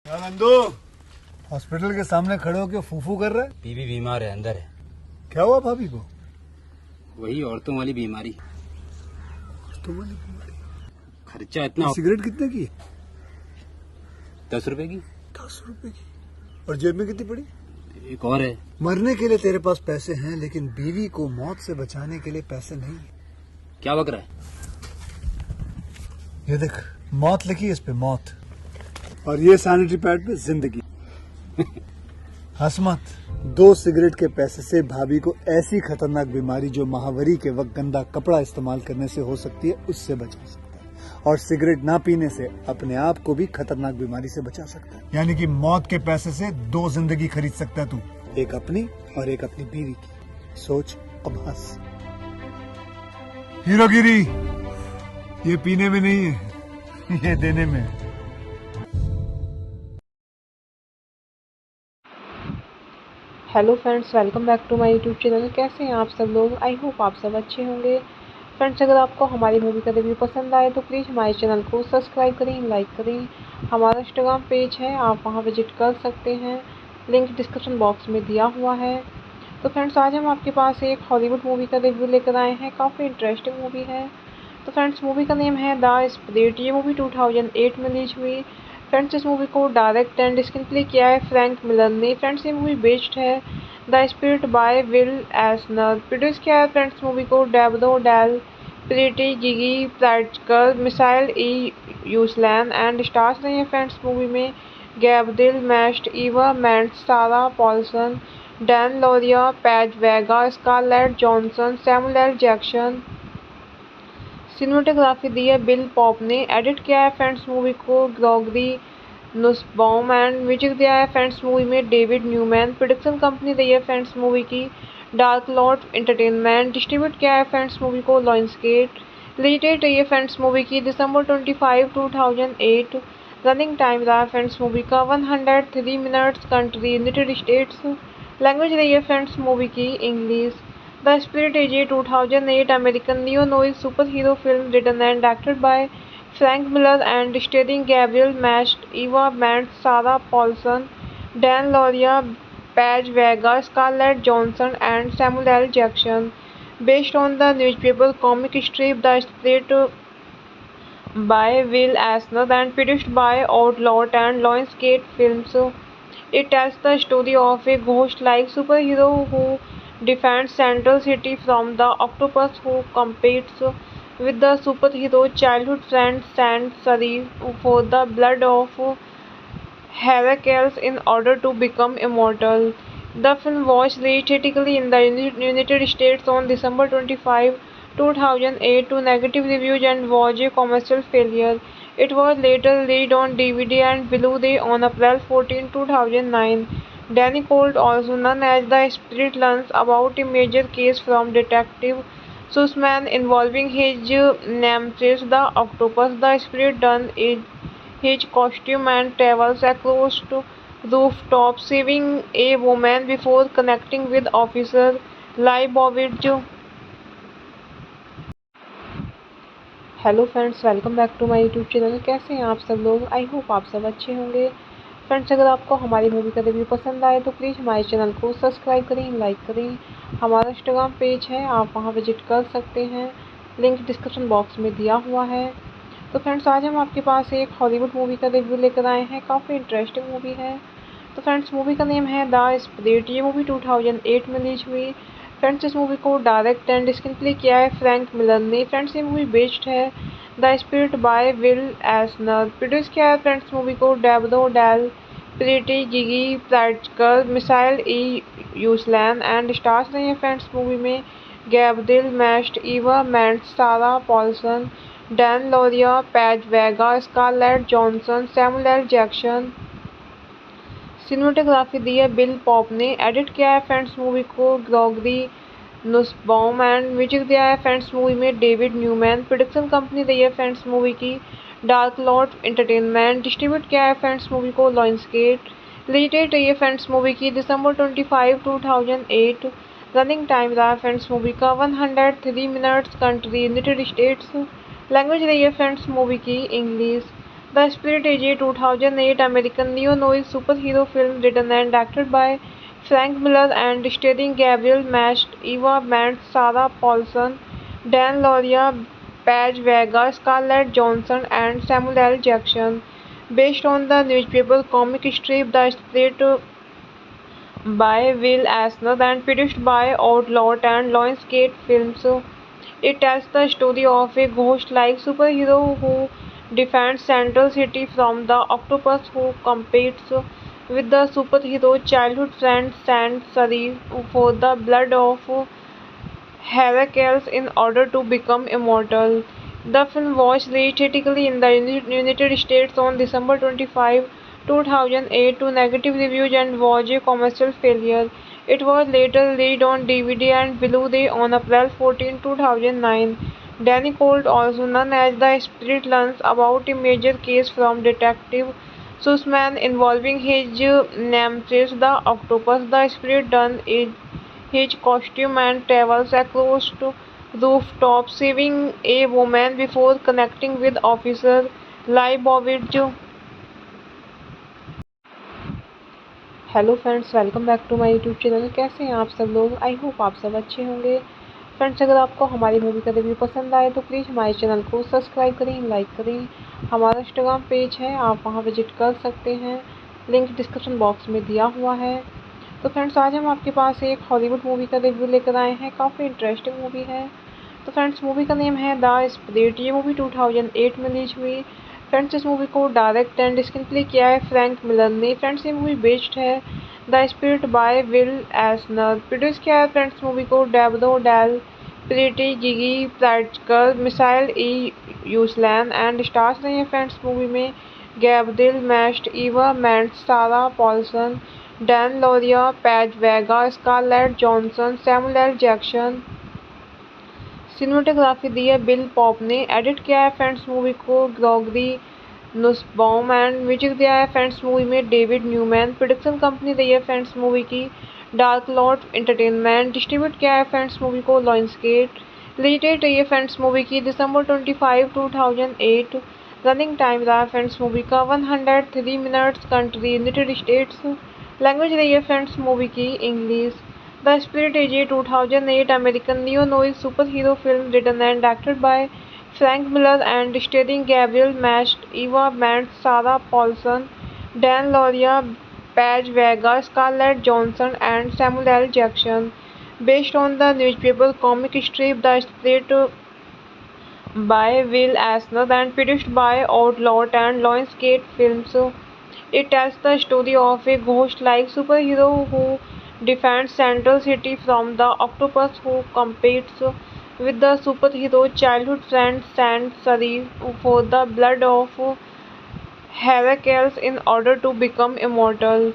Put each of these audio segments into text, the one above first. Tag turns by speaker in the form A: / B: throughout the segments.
A: क्या नंदू, हॉस्पिटल के सामने खड़े होकर फूफू कर रहे?
B: बीवी बीमार है, अंदर है।
A: क्या हुआ भाभी को?
B: वही औरतों वाली बीमारी।
A: तो वाली बीमारी।
B: खर्चा इतना।
A: सिगरेट कितने की?
B: 10 रुपए की।
A: 10 रुपए की। और जेब में कितनी पड़ी?
B: एक और है।
A: मरने के लिए तेरे पास पैसे हैं, लेकिन बीवी को मौत से बचाने के लिए पैसे नहीं है।
B: क्या बक रहा है?
A: ये देख, मौत लिखी है इस पे, मौत। और ये सैनिटरी पैड पे जिंदगी। हंस मत। 2 सिगरेट के पैसे से भाभी को ऐसी खतरनाक बीमारी जो महावरी के वक्त गंदा कपड़ा इस्तेमाल करने से हो सकती है, उससे बचा सकता है। और सिगरेट ना पीने से अपने आप को भी खतरनाक बीमारी से बचा सकता है। यानी कि मौत के पैसे से 2 जिंदगी खरीद सकता है तू, एक अपनी और एक अपनी बीवी की। सोच, अब हंस। हीरोगिरी ये पीने में नहीं है, ये देने में है।
C: Hello friends, welcome back to my YouTube channel. कैसे हैं आप सब लोग? आई होप आप सब अच्छे होंगे। फ्रेंड्स, अगर आपको हमारी मूवी का रिव्यू पसंद आए तो प्लीज़ हमारे चैनल को सब्सक्राइब करें, लाइक करें। हमारा इंस्टाग्राम पेज है, आप वहां विजिट कर सकते हैं, लिंक डिस्क्रिप्शन बॉक्स में दिया हुआ है। तो फ्रेंड्स, आज हम आपके पास एक हॉलीवुड मूवी का रिव्यू लेकर आए हैं। काफ़ी इंटरेस्टिंग मूवी है। तो फ्रेंड्स, मूवी का नेम है द स्पिरिट। ये मूवी 2008 में रिलीज हुई। फ्रेंड्स, इस मूवी को डायरेक्ट एंड स्क्रीन प्ले किया है फ्रैंक मिलर ने। फ्रेंड्स, ये मूवी बेस्ड है the Spirit by Will Eisner. Produce किया है फ्रेंड्स मूवी को Deborah Del Prete, Gigi Pritzker, Michael E Uslan and stars रहे हैं फ्रेंड्स मूवी में Gabriel Macht, Eva Mendes, Sarah Paulson, Dan Lauria, Paz Vega, Scarlett Johansson, Samuel L Jackson. Cinematography दी है Bill Pope ने। Edit किया है friends movie को Gregory Nussbaum and music दिया है फ्रेंड्स मूवी में डेविड न्यूमैन। प्रोडक्शन कंपनी रही है फ्रेंड्स मूवी की डार्क लॉर्ड एंटरटेनमेंट। डिस्ट्रीब्यूट किया है फ्रेंड्स मूवी को लॉन्सगेट। रिलीज डेट रही है फ्रेंड्स मूवी की December 25, 2008। रनिंग टाइम रहा है फ्रेंड्स मूवी का 103 minutes. Country United States. Language रही है फ्रेंड्स मूवी की English. The spirit is a 2008 American neo-noir superhero film written and directed by Frank Miller and starring Gabriel Macht, Eva Mendes, Sarah Paulson, Dan Lauria, Paige Vega, Scarlett Johansson, and Samuel L. Jackson. Based on the newspaper comic strip The Spirit by Will Eisner and produced by Outlawed and Lionsgate Films. It tells the story of a ghost-like superhero who defends Central City from the octopus who competes with the superhero childhood friend Saint Sari for the blood of Heracles in order to become immortal. The film was released theatrically in the United States on December 25, 2008 to negative reviews and was a commercial failure. It was later released on DVD and Blu-ray on April 14, 2009. Danny Colt, also known as the Spirit, learns about a major case from Detective Sussman involving his nemesis, the octopus. The Spirit dons his costume and travels across rooftops, saving a woman before connecting with Officer Leibovitz. Hello friends, welcome back to my YouTube channel. कैसे हैं आप सब लोग? I hope आप सब अच्छे होंगे। Friends, अगर आपको हमारी मूवी का रिव्यू पसंद आए तो प्लीज़ हमारे चैनल को सब्सक्राइब करें, लाइक करें। हमारा इंस्टाग्राम पेज है, आप वहां विजिट कर सकते हैं, लिंक डिस्क्रिप्शन बॉक्स में दिया हुआ है। तो फ्रेंड्स, आज हम आपके पास एक हॉलीवुड मूवी का रिव्यू लेकर आए हैं। काफ़ी इंटरेस्टिंग मूवी है। तो फ्रेंड्स, मूवी का नेम है द स्पिरिट। ये मूवी 2008 में रिलीज हुई। फ्रेंड्स, इस मूवी को डायरेक्ट एंड स्क्रीन प्ले किया है फ्रैंक मिलर ने। फ्रेंड्स, ये मूवी बेस्ड है the Spirit by Will Eisner. Produce किया है फ्रेंड्स मूवी को Deborah Del Prete, Gigi Pritzker, Michael E Uslan and stars रहे हैं फ्रेंड्स मूवी में Gabriel Macht, Eva Mendes, Sarah Paulson, Dan Lauria, Paz Vega, Scarlett Johansson, Samuel L Jackson. Cinematography दी है Bill Pope ने। Edit किया है friends movie को Gregory Nussbaum and music दिया है फ्रेंड्स मूवी में डेविड न्यूमैन। प्रोडक्शन कंपनी रही है फ्रेंड्स मूवी की डार्क लॉर्ड एंटरटेनमेंट। डिस्ट्रीब्यूट किया है फ्रेंड्स मूवी को लॉन्सगेट। रिलीज डेट रही है फ्रेंड्स मूवी की December 25, 2008। रनिंग टाइम रहा है फ्रेंड्स मूवी का 103 minutes. Country United States. Language रही है फ्रेंड्स मूवी की English. The Spirit is a 2008 American neo-noir superhero film written and directed by Frank Miller and starring Gabriel Macht, Eva Mendes, Sarah Paulson, Dan Lauria, Paige Vega, Scarlett Johansson, and Samuel L. Jackson. Based on the newspaper comic strip The Spirit by Will Eisner and produced by Outlawed and Lionsgate Films. It tells the story of a ghost-like superhero who defends Central City from the octopus who competes with the superhero childhood friend Saint Sari for the blood of Heracles in order to become immortal. The film was released theatrically in the United States on December 25, 2008 to negative reviews and was a commercial failure. It was later released on DVD and Blu-ray on April 14, 2009. Danny Colt, also known as the Spirit, learns about a major case from Detective Sussman involving his nemesis, the octopus. The Spirit dons his costume and travels across to rooftops, saving a woman before connecting with Officer Leibovitz. Hello friends, welcome back to my YouTube channel. कैसे हैं आप सब लोग? I hope आप सब अच्छे होंगे। Friends, अगर आपको हमारी मूवी का रिव्यू पसंद आए तो प्लीज़ हमारे चैनल को सब्सक्राइब करें, लाइक करें। हमारा इंस्टाग्राम पेज है, आप वहां विजिट कर सकते हैं, लिंक डिस्क्रिप्शन बॉक्स में दिया हुआ है। तो फ्रेंड्स, आज हम आपके पास एक हॉलीवुड मूवी का रिव्यू लेकर आए हैं। काफ़ी इंटरेस्टिंग मूवी है। तो फ्रेंड्स, मूवी का नेम है द स्पिरिट। ये मूवी 2008 में रिलीज हुई। फ्रेंड्स, इस मूवी को डायरेक्ट एंड स्क्रीन प्ले किया है फ्रैंक मिलर ने। फ्रेंड्स, ये मूवी बेस्ड है the Spirit by Will Eisner. Produce किया है फ्रेंड्स मूवी को Deborah Del Prete, Gigi Pritzker, Michael E Uslan and stars रहे हैं फ्रेंड्स मूवी में Gabriel Macht, Eva Mendes, Sarah Paulson, Dan Lauria, Paz Vega, Scarlett Johansson, Samuel L Jackson. Cinematography दी है Bill Pope ने। Edit किया है friends movie को Gregory Nussbaum and music दिया है फ्रेंड्स मूवी में डेविड न्यूमैन। प्रोडक्शन कंपनी रही है फ्रेंड्स मूवी की डार्क लॉर्ड एंटरटेनमेंट। डिस्ट्रीब्यूट किया है फ्रेंड्स मूवी को लायंसगेट। रिलीज डेट रही है फ्रेंड्स मूवी की December 25, 2008। रनिंग टाइम रहा है फ्रेंड्स मूवी का 103 minutes. Country United States. Language रही है फ्रेंड्स मूवी की English. The spirit is a 2008 American neo-noir superhero film written and directed by Frank Miller and starring Gabriel Macht, Eva Mendes, Sarah Paulson, Dan Lauria, Paige Vega, Scarlett Johansson, and Samuel L. Jackson. Based on the newspaper comic strip The Spirit by Will Eisner and produced by Outlawed and Lionsgate Films. It tells the story of a ghost-like superhero who defends Central City from the octopus who competes with the superhero childhood friend Saint Sari for the blood of Heracles in order to become immortal.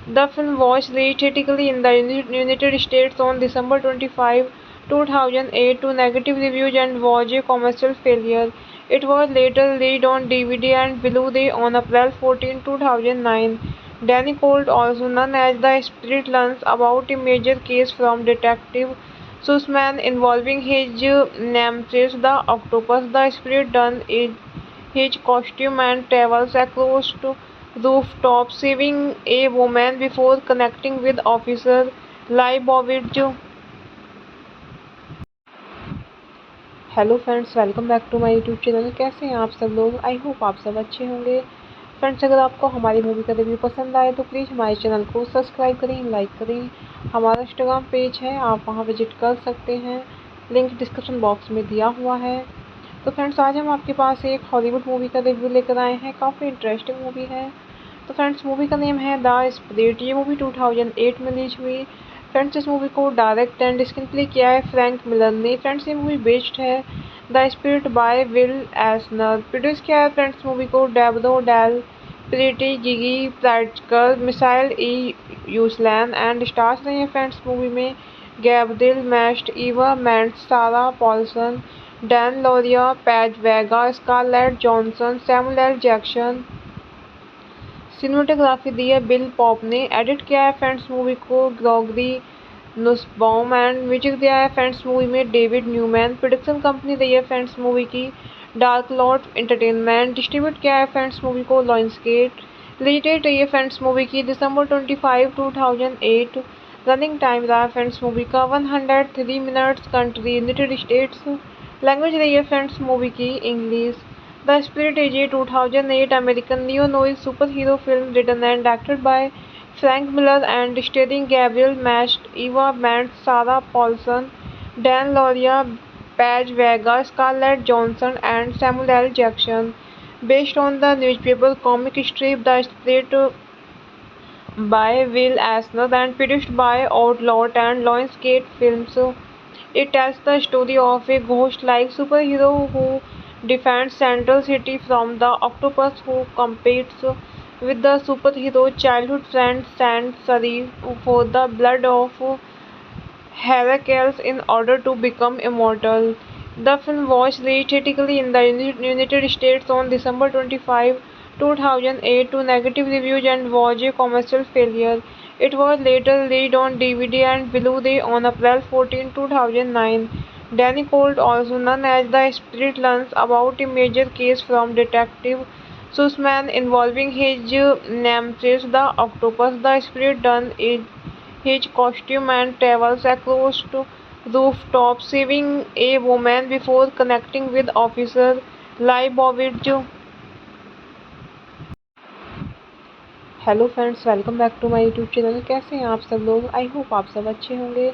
C: The film was released theatrically in the United States on December 25, 2008 to negative reviews and was a commercial failure. It was later released on DVD and Blu-ray on April 14, 2009. Danny Colt, also known as the Spirit, learns about a major case from Detective Sussman involving his nemesis, the octopus. The Spirit dons his costume and travels across to rooftops, saving a woman before connecting with Officer Leibovitz. Hello friends, welcome back to my YouTube channel. कैसे हैं आप सब लोग? I hope आप सब अच्छे होंगे। Friends, अगर आपको हमारी मूवी का रिव्यू पसंद आए तो प्लीज़ हमारे चैनल को सब्सक्राइब करें, लाइक करें। हमारा इंस्टाग्राम पेज है, आप वहां विजिट कर सकते हैं, लिंक डिस्क्रिप्शन बॉक्स में दिया हुआ है। तो फ्रेंड्स, आज हम आपके पास एक हॉलीवुड मूवी का रिव्यू लेकर आए हैं। काफ़ी इंटरेस्टिंग मूवी है। तो फ्रेंड्स, मूवी का नेम है द स्पिरिट। ये मूवी 2008 में रिलीज हुई। फ्रेंड्स, इस मूवी को डायरेक्ट एंड स्क्रीन प्ले किया है फ्रैंक मिलर ने। फ्रेंड्स, ये मूवी बेस्ड है the Spirit by Will Eisner. Produce किया है फ्रेंड्स मूवी को Deborah Del Prete, Gigi Pritzker, Michael E Uslan and stars रहे हैं फ्रेंड्स मूवी में Gabriel Macht, Eva Mendes, Sarah Paulson, Dan Lauria, Paz Vega, Scarlett Johansson, Samuel L Jackson. Cinematography दी है Bill Pope ने। Edit किया है friends movie को Gregory Nussbaum and music दिया है फ्रेंड्स मूवी में डेविड न्यूमैन। प्रोडक्शन कंपनी रही है फ्रेंड्स मूवी की डार्क लॉर्ड एंटरटेनमेंट डिस्ट्रीब्यूट किया है फ्रेंड्स मूवी को लायंसगेट। रिलीज डेट रही है फ्रेंड्स मूवी की दिसंबर 25, 2008। रनिंग टाइम रहा है फ्रेंड्स मूवी का 103 minutes. Country United States. Language रही है फ्रेंड्स मूवी की English. The spirit is a 2008 American neo noir super hero film written and directed by Frank Miller and starring Gabriel Macht, Eva Mendes, Sarah Paulson, Dan Lauria, Paige Vega, Scarlett Johansson, and Samuel L. Jackson. Based on the newspaper comic strip The Spirit by Will Eisner and produced by Outlawed and Lionsgate Films. It tells the story of a ghost-like superhero who defends Central City from the octopus who competes with the superhero childhood friend Saint Sari for the blood of Heracles in order to become immortal. The film was released theatrically in the United States on December 25, 2008 to negative reviews and was a commercial failure. It was later released on DVD and Blu-ray on April 14, 2009. Danny Colt, also known as the Spirit, learns about a major case from Detective Sussman involving his nemesis, the octopus. The Spirit dons his costume and travels across rooftops, saving a woman before connecting with Officer Leibovitz. Hello friends, welcome back to my YouTube channel. कैसे हैं आप सब लोग? I hope आप सब अच्छे होंगे।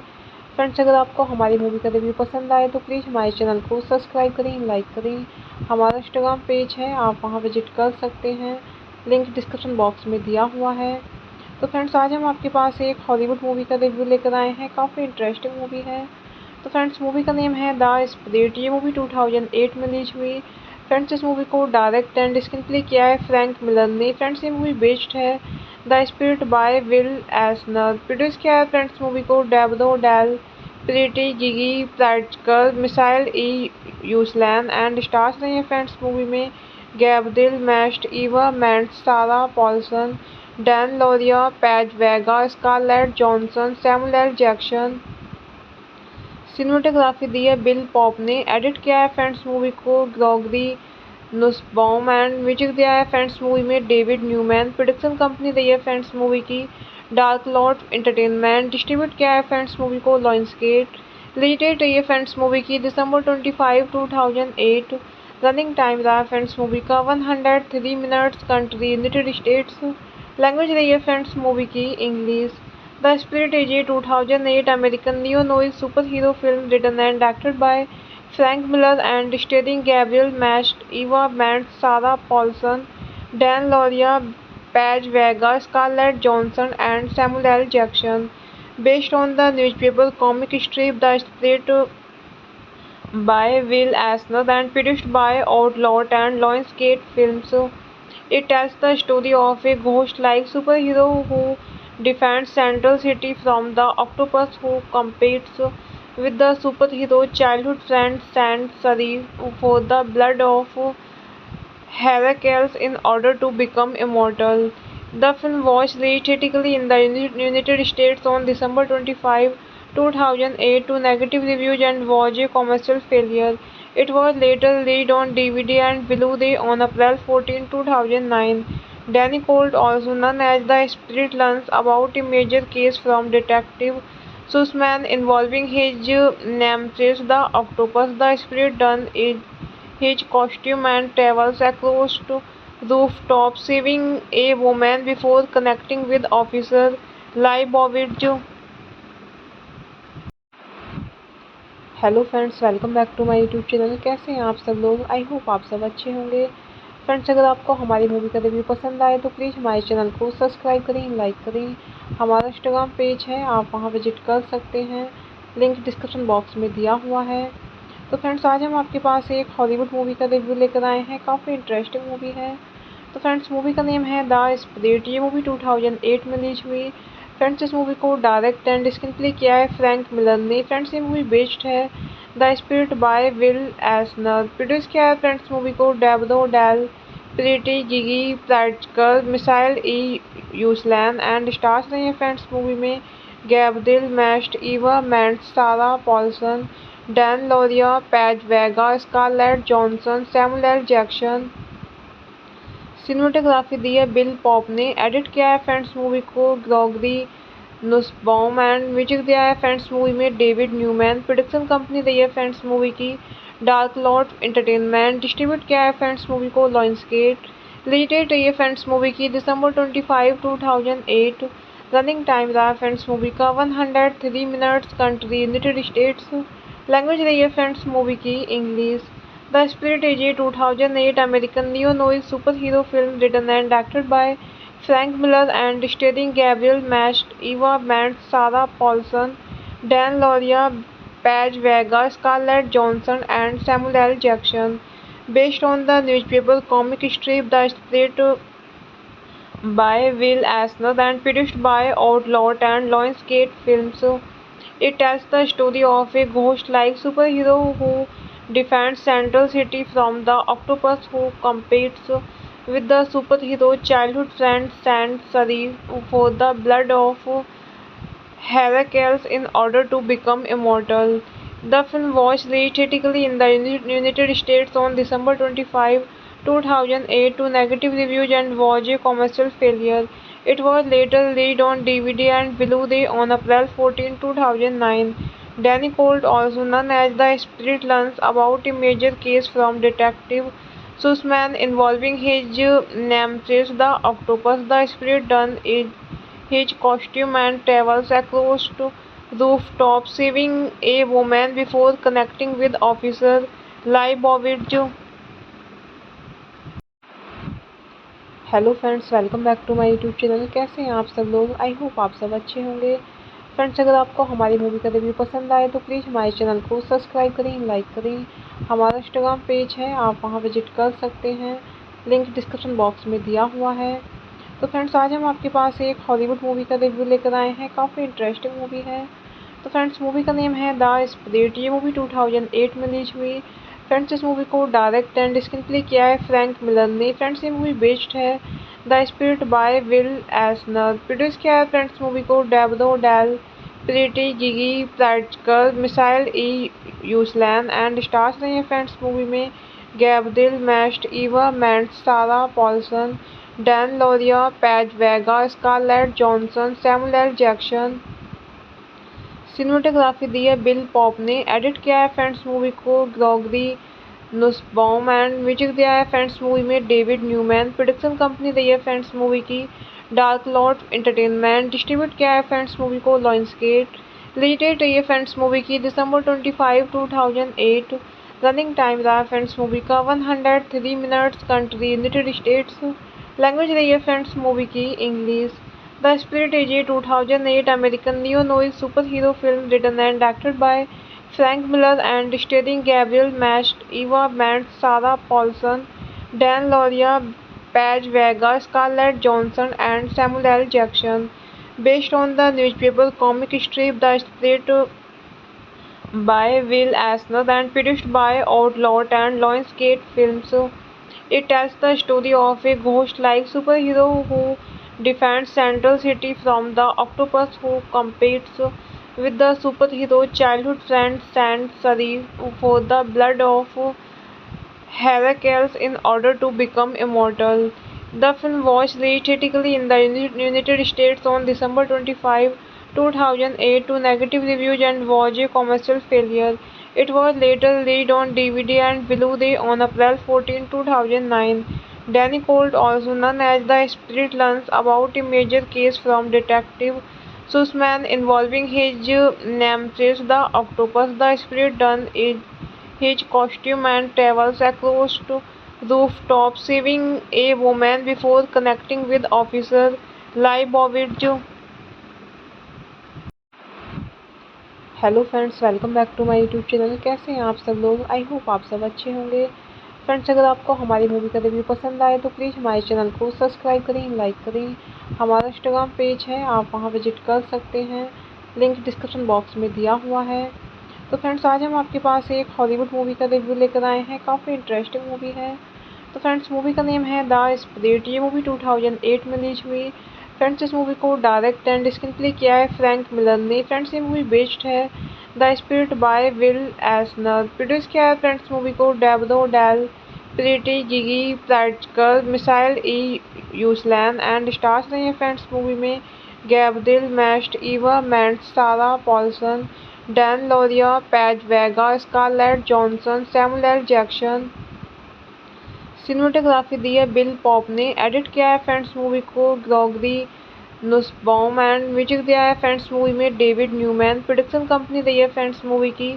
C: Friends, अगर आपको हमारी मूवी का रिव्यू पसंद आए तो प्लीज़ हमारे चैनल को सब्सक्राइब करें, लाइक करें। हमारा इंस्टाग्राम पेज है, आप वहां विजिट कर सकते हैं, लिंक डिस्क्रिप्शन बॉक्स में दिया हुआ है। तो फ्रेंड्स, आज हम आपके पास एक हॉलीवुड मूवी का रिव्यू लेकर आए हैं। काफ़ी इंटरेस्टिंग मूवी है। तो फ्रेंड्स, मूवी का नेम है द स्पिरिट। ये मूवी 2008 में रिलीज हुई। फ्रेंड्स, इस मूवी को डायरेक्ट एंड स्क्रीन प्ले किया है फ्रैंक मिलर ने। फ्रेंड्स, ये मूवी बेस्ड है the Spirit by Will Eisner. Produce किया है फ्रेंड्स मूवी को Deborah Del Prete, Gigi Pritzker, Michael E Uslan and stars रहे हैं फ्रेंड्स मूवी में Gabriel Macht, Eva Mendes, Sarah Paulson, Dan Lauria, Paz Vega, Scarlett Johansson, Samuel L Jackson. Cinematography दी है Bill Pope ने। Edit किया है friends movie को Gregory Nussbaum and music दिया है फ्रेंड्स मूवी में डेविड न्यूमैन। प्रोडक्शन कंपनी रही है फ्रेंड्स मूवी की डार्क लॉर्ड एंटरटेनमेंट। डिस्ट्रीब्यूट किया है फ्रेंड्स मूवी को लायंसगेट। रिलीज डेट रही है फ्रेंड्स मूवी की दिसंबर 25, 2008। रनिंग टाइम रहा है फ्रेंड्स मूवी का 103 minutes. Country United States. Language रही है फ्रेंड्स मूवी की English. The spirit is a 2008 American neo noir super hero film written and directed by Frank Miller and starring Gabriel Macht, Eva Mendes, Sarah Paulson, Dan Lauria, Paige Vega, Scarlett Johansson, and Samuel L. Jackson. Based on the newspaper comic strip The Spirit by Will Eisner and produced by Outlawed and Lionsgate Films. It tells the story of a ghost-like superhero who defends Central City from the octopus who competes with the superhero childhood friend Saint Sari for the blood of Heracles in order to become immortal. The film was released theatrically in the United States on December 25, 2008 to negative reviews and was a commercial failure. It was later released on DVD and Blu-ray on April 14, 2009. Danny Colt, also known as the Spirit, learns about a major case from Detective Sussman involving his nemesis, the octopus. The Spirit dons his costume and travels across rooftops, saving a woman before connecting with Officer Leibovitz. Hello friends, welcome back to my YouTube channel. कैसे हैं आप सब लोग? I hope आप सब अच्छे होंगे। Friends, अगर आपको हमारी मूवी का रिव्यू पसंद आए तो प्लीज़ हमारे चैनल को सब्सक्राइब करें, लाइक करें। हमारा इंस्टाग्राम पेज है, आप वहां विजिट कर सकते हैं, लिंक डिस्क्रिप्शन बॉक्स में दिया हुआ है। तो फ्रेंड्स, आज हम आपके पास एक हॉलीवुड मूवी का रिव्यू लेकर आए हैं। काफ़ी इंटरेस्टिंग मूवी है। तो फ्रेंड्स, मूवी का नेम है द स्पिरिट। ये मूवी 2008 में रिलीज हुई। फ्रेंड्स, इस मूवी को डायरेक्ट एंड स्क्रीन प्ले किया है फ्रैंक मिलर ने। फ्रेंड्स, ये मूवी बेस्ड है the Spirit by Will Eisner. Produce किया है फ्रेंड्स मूवी को Deborah Del Prete, Gigi Pritzker, Michael E Uslan and stars रहे हैं फ्रेंड्स मूवी में Gabriel Macht, Eva Mendes, Sarah Paulson, Dan Lauria, Paz Vega, Scarlett Johansson, Samuel L Jackson. Cinematography दी है Bill Pope ने। Edit किया है friends movie को Gregory Nussbaum and music दिया है फ्रेंड्स मूवी में डेविड न्यूमैन। प्रोडक्शन कंपनी दी है फ्रेंड्स मूवी की डार्क लॉर्ड एंटरटेनमेंट। डिस्ट्रीब्यूट किया है फ्रेंड्स मूवी को लायंसगेट। रिलीज डेट रही है फ्रेंड्स मूवी की दिसंबर 25, 2008। रनिंग टाइम रहा है फ्रेंड्स मूवी का 103 minutes. Country United States. Language रही है फ्रेंड्स मूवी की English. The spirit is a 2008 American neo-noir superhero film written and directed by Frank Miller and starring Gabriel Macht, Eva Mendes, Sarah Paulson, Dan Lauria, Paige Vega, Scarlett Johansson, and Samuel L. Jackson. Based on the newspaper comic strip The Spirit by Will Eisner and produced by Outlawed and Lionsgate Films. It tells the story of a ghost-like superhero who defends Central City from the octopus who competes with the superhero childhood friend Saint Sari for the blood of Heracles in order to become immortal. The film was released theatrically in the United States on December 25, 2008 to negative reviews and was a commercial failure. It was later released on DVD and Blu-ray on April 14, 2009. Danny Colt, also known as the Spirit, learns about a major case from Detective Sussman involving his nemesis, the octopus. The Spirit dons his costume and travels across to rooftops, saving a woman before connecting with Officer Leibovitz. Hello friends, welcome back to my YouTube channel. कैसे हैं आप सब लोग? I hope आप सब अच्छे होंगे। Friends, अगर आपको हमारी मूवी का रिव्यू पसंद आए तो प्लीज़ हमारे चैनल को सब्सक्राइब करें, लाइक करें। हमारा इंस्टाग्राम पेज है, आप वहां विजिट कर सकते हैं, लिंक डिस्क्रिप्शन बॉक्स में दिया हुआ है। तो फ्रेंड्स, आज हम आपके पास एक हॉलीवुड मूवी का रिव्यू लेकर आए हैं। काफ़ी इंटरेस्टिंग मूवी है। तो फ्रेंड्स, मूवी का नेम है द स्पिरिट। ये मूवी 2008 में रिलीज हुई। फ्रेंड्स, इस मूवी को डायरेक्ट एंड स्क्रीन प्ले किया है फ्रैंक मिलर ने। फ्रेंड्स, ये मूवी बेस्ड है the Spirit by Will Eisner. Produce किया है फ्रेंड्स मूवी को Deborah Del Prete, Gigi Pritzker, Michael E Uslan and stars रहे हैं फ्रेंड्स मूवी में Gabriel Macht, Eva Mendes, Sarah Paulson, Dan Lauria, Paz Vega, Scarlett Johansson, Samuel L Jackson. Cinematography दी है Bill Pope ने। Edit किया है friends movie को Gregory Nussbaum and music दिया है फ्रेंड्स मूवी में डेविड न्यूमैन। प्रोडक्शन कंपनी दी है फ्रेंड्स मूवी की डार्क लॉर्ड एंटरटेनमेंट। डिस्ट्रीब्यूट किया है फ्रेंड्स मूवी को लायंसगेट। रिलीज डेट रही है फ्रेंड्स मूवी की दिसंबर 25, 2008। रनिंग टाइम रहा है फ्रेंड्स मूवी का 103 minutes. Country United States. Language रही है फ्रेंड्स मूवी की English. The spirit is a 2008 American neo-noir superhero film written and directed by Frank Miller and starring Gabriel Macht, Eva Mendes, Sarah Paulson, Dan Lauria, Paige Vega, Scarlett Johansson, and Samuel L. Jackson. Based on the newspaper comic strip The Spirit by Will Eisner and produced by Outlawed and Lionsgate Films. It tells the story of a ghost-like superhero who defends Central City from the octopus who competes with the superhero childhood friend Saint Sari for the blood of Heracles in order to become immortal. The film was released theatrically in the United States on December 25, 2008 to negative reviews and was a commercial failure. It was later released on DVD and Blu-ray on April 14, 2009. Danny Colt, also known as the Spirit, learns about a major case from Detective Sussman involving his nemesis, the octopus. The Spirit dons his costume and travels across to rooftops, saving a woman before connecting with Officer Leibovitz. Hello friends, welcome back to my YouTube channel. कैसे हैं आप सब लोग? I hope आप सब अच्छे होंगे। Friends, अगर आपको हमारी मूवी का रिव्यू पसंद आए तो प्लीज़ हमारे चैनल को सब्सक्राइब करें, लाइक करें। हमारा इंस्टाग्राम पेज है, आप वहां विजिट कर सकते हैं, लिंक डिस्क्रिप्शन बॉक्स में दिया हुआ है। तो फ्रेंड्स, आज हम आपके पास एक हॉलीवुड मूवी का रिव्यू लेकर आए हैं। काफ़ी इंटरेस्टिंग मूवी है। तो फ्रेंड्स, मूवी का नेम है द स्पिरिट। ये मूवी 2008 में रिलीज हुई। फ्रेंड्स, इस मूवी को डायरेक्ट एंड स्क्रीन प्ले किया है फ्रैंक मिलर ने। फ्रेंड्स, ये मूवी बेस्ड है the Spirit by Will Eisner. Produce किया है फ्रेंड्स मूवी को Deborah Del Prete, Gigi Pritzker, Michael E Uslan and stars रही है फ्रेंड्स मूवी में Gabriel Macht, Eva Mendes, Sarah Paulson, Dan Lauria, Paz Vega, Scarlett Johansson, Samuel L Jackson. Cinematography दी है Bill Pope ने। Edit किया है friends movie को Gregory Nussbaum and music दिया है फ्रेंड्स मूवी में डेविड न्यूमैन। प्रोडक्शन कंपनी रही है फ्रेंड्स मूवी की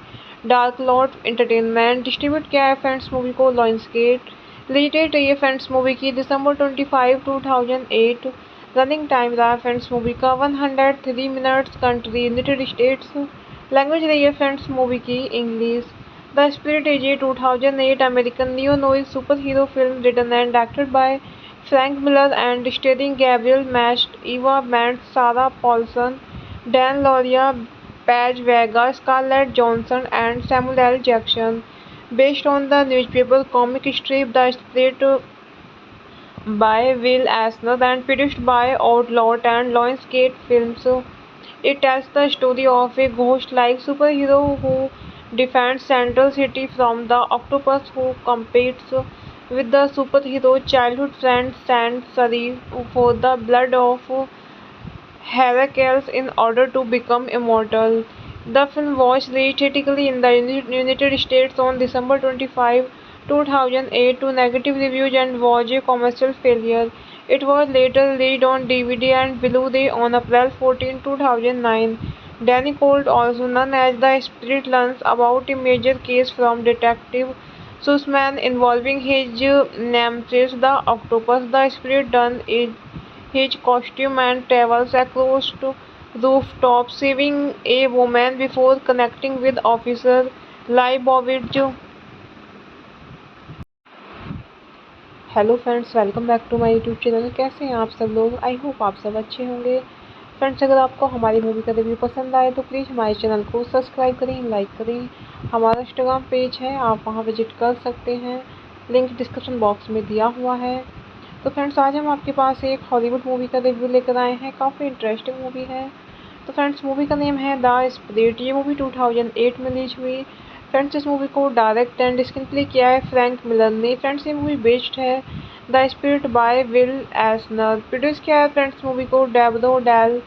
C: डार्क लॉर्ड एंटरटेनमेंट। डिस्ट्रीब्यूट किया है फ्रेंड्स मूवी को लायंसगेट। रिलीज डेट रही है फ्रेंड्स मूवी की दिसंबर 25, 2008। रनिंग टाइम रहा है फ्रेंड्स मूवी का 103 minutes. Country United States. Language रही है फ्रेंड्स मूवी की English. The spirit is a 2008 American neo-noir superhero film written and directed by Frank Miller and starring Gabriel Macht, Eva Mendes, Sarah Paulson, Dan Lauria, Paige Vega, Scarlett Johansson, and Samuel L. Jackson. Based on the newspaper comic strip The Spirit by Will Eisner and produced by Outlawed and Lionsgate Films. It tells the story of a ghost-like superhero who defends Central City from the octopus who competes with the superhero childhood friend Saint Sari for the blood of Heracles in order to become immortal. The film was released theatrically in the United States on December 25, 2008 to negative reviews and was a commercial failure. It was later released on DVD and Blu-ray on April 14, 2009. Danny Colt, also known as the Spirit, learns about a major case from Detective Sussman involving his nemesis, the octopus. The Spirit dons his costume and travels across to rooftops, saving a woman before connecting with Officer Leibovitz. Hello friends, welcome back to my YouTube channel. कैसे हैं आप सब लोग? I hope आप सब अच्छे होंगे। Friends, अगर आपको हमारी मूवी का रिव्यू पसंद आए तो प्लीज़ हमारे चैनल को सब्सक्राइब करें, लाइक करें। हमारा इंस्टाग्राम पेज है, आप वहां विजिट कर सकते हैं, लिंक डिस्क्रिप्शन बॉक्स में दिया हुआ है। तो फ्रेंड्स, आज हम आपके पास एक हॉलीवुड मूवी का रिव्यू लेकर आए हैं। काफ़ी इंटरेस्टिंग मूवी है। तो फ्रेंड्स, मूवी का नेम है द स्पिरिट। ये मूवी 2008 में रिलीज हुई। फ्रेंड्स, इस मूवी को डायरेक्ट एंड स्क्रीन प्ले किया है फ्रैंक मिलर ने। फ्रेंड्स, ये मूवी बेस्ड है the Spirit by Will Eisner. Produce किया है फ्रेंड्स मूवी को Deborah Del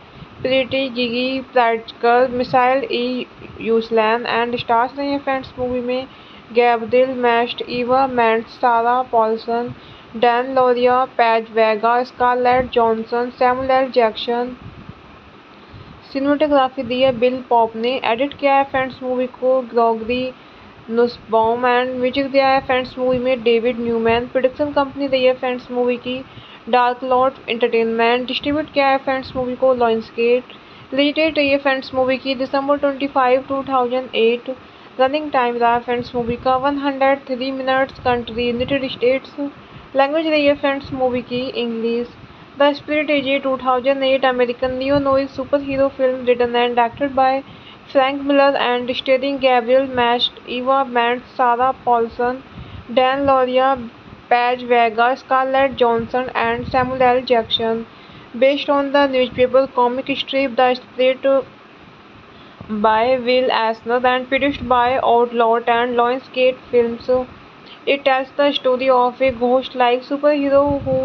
C: Prete, Gigi Pritzker, Michael E Uslan and stars रही है फ्रेंड्स मूवी में Gabriel Macht, Eva Mendes, Sarah Paulson, Dan Lauria, Paz Vega, Scarlett Johansson, Samuel L Jackson. Cinematography दी है Bill Pope ने। Edit किया है friends movie को Gregory Nussbaum and music दिया है फ्रेंड्स मूवी में डेविड न्यूमैन। प्रोडक्शन कंपनी रही है फ्रेंड्स मूवी की डार्क लॉर्ड एंटरटेनमेंट। डिस्ट्रीब्यूट किया है फ्रेंड्स मूवी को लायंसगेट। रिलीज डेट रही है फ्रेंड्स मूवी की दिसंबर 25, 2008। रनिंग टाइम रहा है फ्रेंड्स मूवी का 103 minutes. Country United States. Language रही है फ्रेंड्स मूवी की English. The spirit is a 2008 American neo-noir superhero film written and directed by Frank Miller and starring Gabriel Macht, Eva Mendes, Sarah Paulson, Dan Lauria, Paige Vega, Scarlett Johansson, and Samuel L. Jackson. Based on the newspaper comic strip The Spirit by Will Eisner and produced by Outlawed and Lionsgate Films. It tells the story of a ghost-like superhero who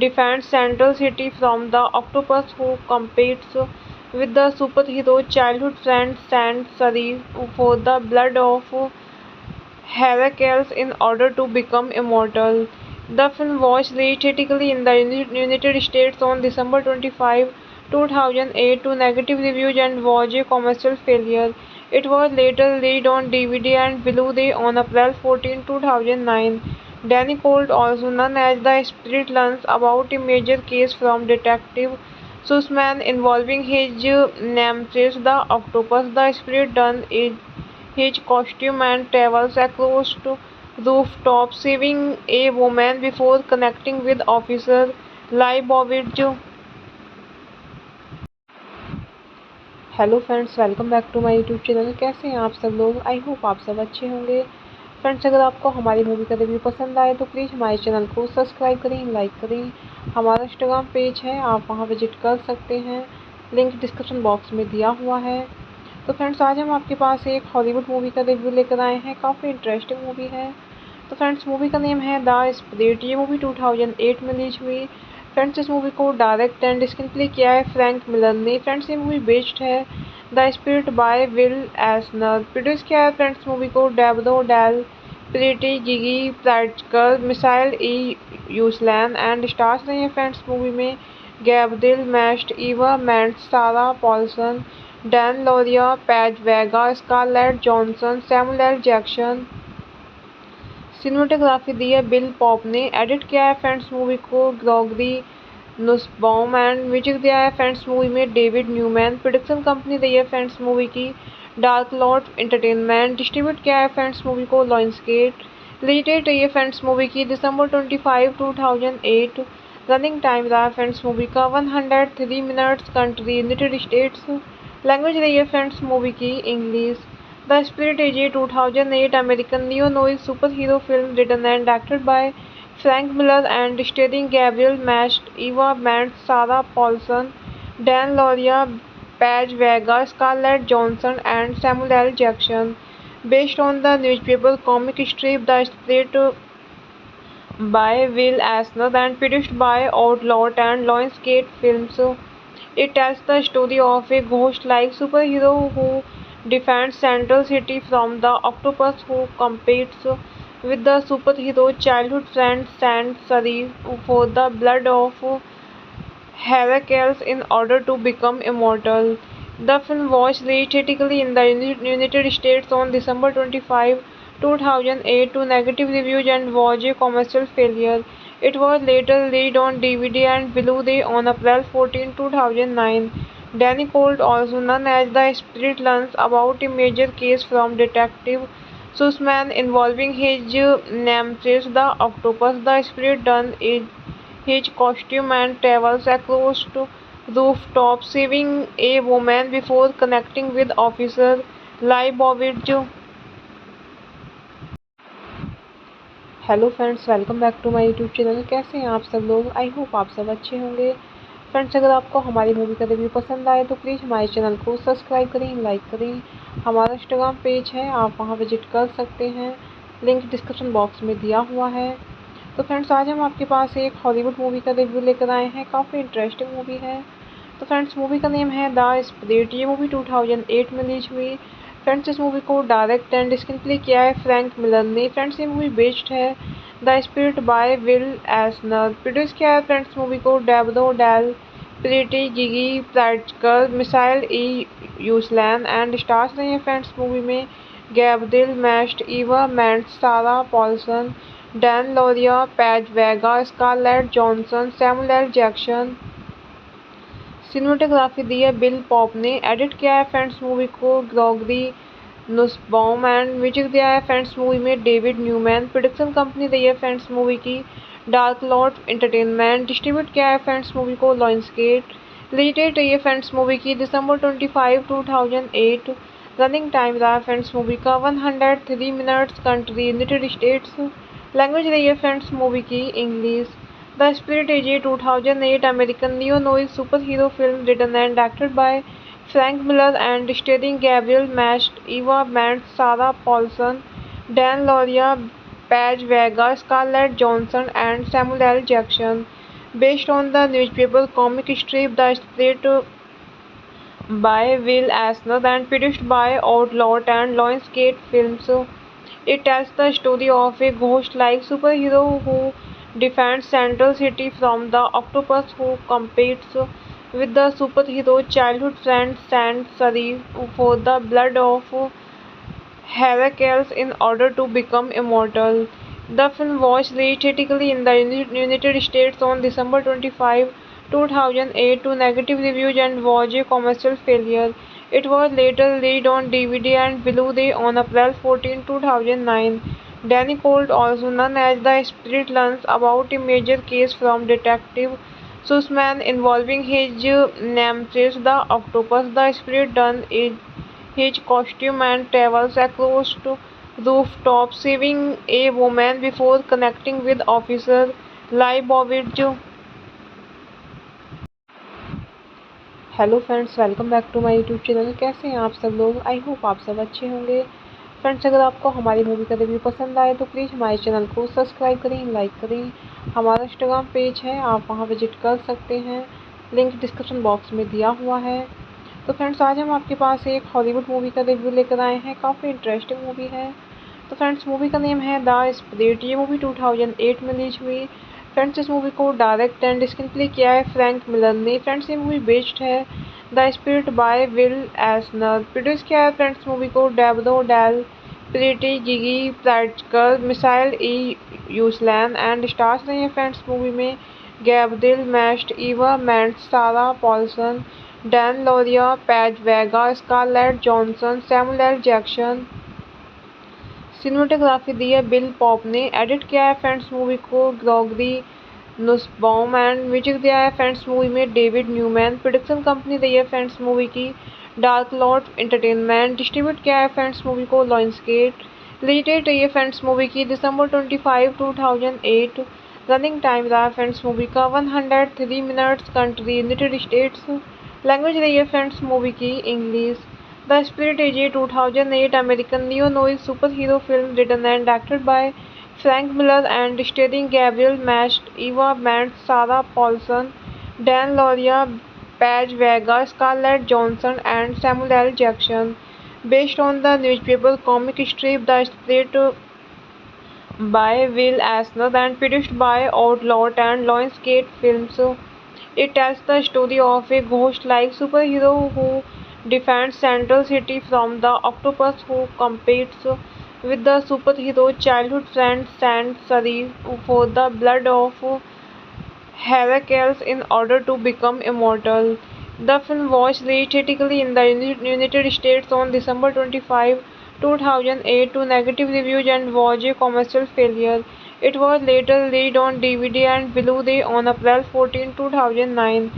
C: defends Central City from the octopus who competes with the superhero childhood friend Saint Sari for the blood of Heracles in order to become immortal. The film was released theatrically in the United States on December 25, 2008 to negative reviews and was a commercial failure. It was later released on DVD and Blu-ray on April 14, 2009. Danny Colt, also known as the Spirit, learns about a major case from Detective Sussman involving his nemesis, the octopus. The Spirit dons his costume and travels across to rooftops, saving a woman before connecting with Officer Leibovitz. Hello friends, welcome back to my YouTube channel. कैसे हैं आप सब लोग? I hope आप सब अच्छे होंगे। Friends, अगर आपको हमारी मूवी का रिव्यू पसंद आए तो प्लीज़ हमारे चैनल को सब्सक्राइब करें, लाइक करें। हमारा इंस्टाग्राम पेज है, आप वहां विजिट कर सकते हैं, लिंक डिस्क्रिप्शन बॉक्स में दिया हुआ है। तो फ्रेंड्स आज हम आपके पास एक हॉलीवुड मूवी का रिव्यू लेकर आए हैं। काफ़ी इंटरेस्टिंग मूवी है। तो फ्रेंड्स मूवी का नेम है द स्पिरिट। ये मूवी 2008 में रिलीज हुई। फ्रेंड्स इस मूवी को डायरेक्ट एंड स्क्रीन प्ले किया है फ्रैंक मिलर ने। फ्रेंड्स ये मूवी बेस्ड है the Spirit by Will Eisner. Produce किया है फ्रेंड्स मूवी को Deborah Del Prete, Gigi Pritzker, Michael E Uslan and stars रही हैं फ्रेंड्स मूवी में Gabriel Macht, Eva Mendes, Sarah Paulson, Dan Lauria, Paz Vega, Scarlett Johansson, Samuel L Jackson. Cinematography दी है Bill Pope ने। Edit किया है friends movie को Gregory Nussbaum and music दिया है फ्रेंड्स मूवी में डेविड न्यूमैन। प्रोडक्शन कंपनी रही है फ्रेंड्स मूवी की डार्क लॉर्ड एंटरटेनमेंट। डिस्ट्रीब्यूट किया है फ्रेंड्स मूवी को लायंसगेट। रिलीज डेट रही है फ्रेंड्स मूवी की दिसंबर 25, 2008। रनिंग टाइम रहा है फ्रेंड्स मूवी का 103 minutes. Country United States. Language रही है फ्रेंड्स मूवी की English. The spirit is a 2008 American neo-noir super hero film written and directed by Frank Miller and starring Gabriel Macht, Eva Mendes, Sarah Paulson, Dan Lauria, Paz Vega, Scarlett Johansson and Samuel L Jackson. Based on the newspaper comic strip The Spirit by Will Eisner and produced by Outlawed and Lionsgate Films. It tells the story of a ghost-like superhero who defends Central City from the octopus who competes with the superhero childhood friend Saint Sari for the blood of Heracles in order to become immortal. The film was released theatrically in the United States on December 25, 2008 to negative reviews and was a commercial failure. It was later released on DVD and Blu-ray on April 14, 2009. Danny Colt, also known as the Spirit, learns about a major case from Detective Sussman involving his nemesis, the octopus. The Spirit dons his costume and travels across rooftops, saving a woman before connecting with Officer Leibovitz. Hello friends, welcome back to my YouTube channel. कैसे हैं आप सब लोग? I hope आप सब अच्छे होंगे। Friends अगर आपको हमारी मूवी का रिव्यू पसंद आए तो प्लीज़ हमारे चैनल को सब्सक्राइब करें, लाइक करें। हमारा इंस्टाग्राम पेज है, आप वहां विजिट कर सकते हैं। लिंक डिस्क्रिप्शन बॉक्स में दिया हुआ है। तो फ्रेंड्स आज हम आपके पास एक हॉलीवुड मूवी का रिव्यू लेकर आए हैं। काफ़ी इंटरेस्टिंग मूवी है। तो फ्रेंड्स मूवी का नेम है द स्पिरिट। ये मूवी 2008 में रिलीज हुई। फ्रेंड्स इस मूवी को डायरेक्ट एंड स्क्रीन प्ले किया है फ्रैंक मिलर ने। फ्रेंड्स ये मूवी बेस्ड है the Spirit by Will Eisner. Produce किया है फ्रेंड्स मूवी को Deborah Del Prete, Gigi Pritzker, Michael E Uslan and stars रही हैं फ्रेंड्स मूवी में Gabriel Macht, Eva Mendes, Sarah Paulson, Dan Lauria, Paz Vega, Scarlett Johansson, Samuel L Jackson. Cinematography दी है Bill Pope ने। Edit किया है friends movie को Gregory Nussbaum and music दिया है फ्रेंड्स मूवी में डेविड न्यूमैन। प्रोडक्शन कंपनी रही है फ्रेंड्स मूवी की डार्क लॉर्ड एंटरटेनमेंट। डिस्ट्रीब्यूट किया है फ्रेंड्स मूवी को लायंसगेट। रिलीज डेट रही है फ्रेंड्स मूवी की दिसंबर 25, 2008। रनिंग टाइम रहा है फ्रेंड्स मूवी का 103 minutes. Country United States. Language रही है फ्रेंड्स मूवी की English. The spirit is a 2008 American neo-noir super hero film written and directed by Frank Miller and starring Gabriel Macht, Eva Mendes, Sarah Paulson, Dan Lauria, Paz Vega, Scarlett Johansson and Samuel L Jackson. Based on the newspaper comic strip The Spirit by Will Eisner and produced by Outlawed and Lionsgate Films. It tells the story of a ghost-like superhero who defends Central City from the octopus who competes with the superhero childhood friend Saint Sari for the blood of Heracles in order to become immortal. The film was released theatrically in the United States on December 25, 2008 to negative reviews and was a commercial failure. It was later released on DVD and Blu-ray on April 14, 2009. Danny Colt, also known as the Spirit, learns about a major case from Detective Sussman involving his nemesis, the octopus. The Spirit dons his costume and travels across rooftops, saving a woman before connecting with Officer Leibovitz. Hello friends, welcome back to my YouTube channel. कैसे हैं आप सब लोग? I hope आप सब अच्छे होंगे। Friends, अगर आपको हमारी मूवी का रिव्यू पसंद आए तो प्लीज़ हमारे चैनल को सब्सक्राइब करें, लाइक करें। हमारा इंस्टाग्राम पेज है, आप वहां विजिट कर सकते हैं, लिंक डिस्क्रिप्शन बॉक्स में दिया हुआ है। तो फ्रेंड्स, आज हम आपके पास एक हॉलीवुड मूवी का रिव्यू लेकर आए हैं। काफ़ी इंटरेस्टिंग मूवी है। तो फ्रेंड्स, मूवी का नेम है द स्पिरिट। ये मूवी 2008 में रिलीज हुई। फ्रेंड्स, इस मूवी को डायरेक्ट एंड स्क्रीन प्ले किया है फ्रैंक मिलर ने। फ्रेंड्स, ये मूवी बेस्ड है the Spirit by Will Eisner. Produce किया है फ्रेंड्स मूवी को Deborah Del Prete, Gigi Pritzker, Michael E Uslan and stars रहे हैं फ्रेंड्स मूवी में Gabriel Macht, Eva Mendes, Sarah Paulson, Dan Lauria, Paz Vega, Scarlett Johansson, Samuel L Jackson. Cinematography दी है Bill Pope ने। Edit किया है friends movie को Gregory Nussbaum and music दिया है फ्रेंड्स मूवी में डेविड न्यूमैन। प्रोडक्शन कंपनी रही है फ्रेंड्स मूवी की डार्क लॉर्ड एंटरटेनमेंट। डिस्ट्रीब्यूट किया है फ्रेंड्स मूवी को लायंसगेट। रिलीज डेट रही है फ्रेंड्स मूवी की December 25, 2008। रनिंग टाइम रहा है फ्रेंड्स मूवी का 103 minutes. Country United States. Language रही है फ्रेंड्स मूवी की English. The spirit is a 2008 American neo-noir superhero film written and directed by Frank Miller and starring Gabriel Macht, Eva Mendes, Sarah Paulson, Dan Lauria, Paige Vega, Scarlett Johansson, and Samuel L. Jackson. Based on the newspaper comic strip The Spirit by Will Eisner and produced by Outlawed and Lionsgate Films. It tells the story of a ghost-like superhero who defends Central City from the octopus who competes with the superhero childhood friend Saint Sari for the blood of Heracles in order to become immortal. The film was released theatrically in the United States on December 25, 2008 to negative reviews and was a commercial failure. It was later released on DVD and Blu-ray on April 14, 2009.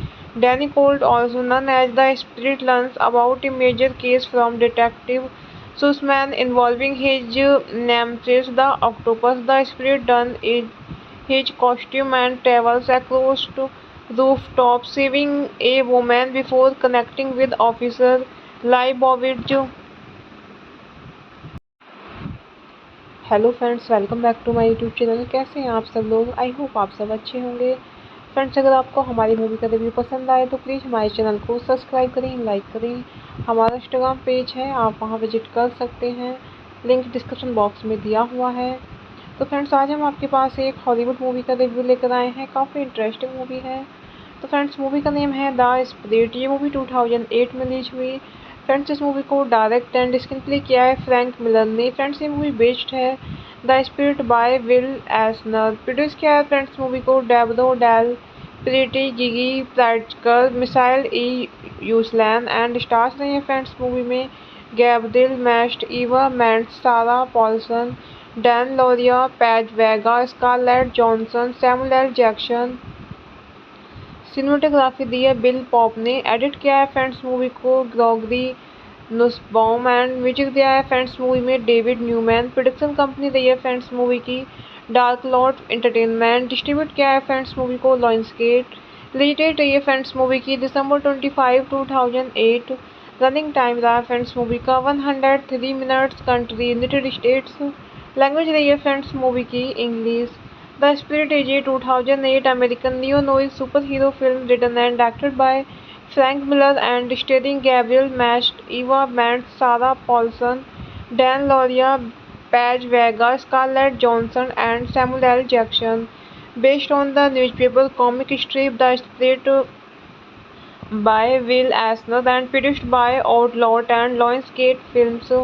C: Danny Colt, also known as the Spirit, learns about a major case from Detective Sussman involving his nemesis, the octopus. The Spirit dons his costume and travels across rooftops, saving a woman before connecting with Officer Leibovitz. Hello friends, welcome back to my YouTube channel. कैसे हैं आप सब लोग? I hope आप सब अच्छे होंगे। Friends, अगर आपको हमारी मूवी का रिव्यू पसंद आए तो प्लीज़ हमारे चैनल को सब्सक्राइब करें, लाइक करें। हमारा इंस्टाग्राम पेज है, आप वहां विजिट कर सकते हैं, लिंक डिस्क्रिप्शन बॉक्स में दिया हुआ है। तो फ्रेंड्स, आज हम आपके पास एक हॉलीवुड मूवी का रिव्यू लेकर आए हैं। काफ़ी इंटरेस्टिंग मूवी है। तो फ्रेंड्स, मूवी का नेम है द स्पिरिट। ये मूवी 2008 में रिलीज हुई। फ्रेंड्स, इस मूवी को डायरेक्ट एंड स्क्रीन प्ले किया है फ्रैंक मिलर ने। फ्रेंड्स, ये मूवी बेस्ड है the Spirit by Will Eisner. Produce किया है फ्रेंड्स मूवी को Deborah Del Prete, Gigi Pritzker, Michael E Uslan and stars रहे हैं फ्रेंड्स मूवी में Gabriel Macht, Eva Mendes, Sarah Paulson, Dan Lauria, Paz Vega, Scarlett Johansson, Samuel L Jackson. Cinematography दी है Bill Pope ने। Edit किया है friends movie को Gregory Nussbaum and music दिया है फ्रेंड्स मूवी में डेविड न्यूमैन। प्रोडक्शन कंपनी रही है फ्रेंड्स मूवी की डार्क लॉर्ड एंटरटेनमेंट। डिस्ट्रीब्यूट किया है फ्रेंड्स मूवी को लायंसगेट। रिलीज डेट रही है फ्रेंड्स मूवी की December 25, 2008। रनिंग टाइम रहा है फ्रेंड्स मूवी का 103 minutes. Country United States. Language रही है फ्रेंड्स मूवी की English. The spirit is a 2008 American neo-noir superhero film written and directed by Frank Miller and starring Gabriel Macht, Eva Mendes, Sarah Paulson, Dan Lauria, Paige Vega, Scarlett Johansson, and Samuel L. Jackson. Based on the newspaper comic strip The Spirit by Will Eisner and produced by Outlawed and Lionsgate Films.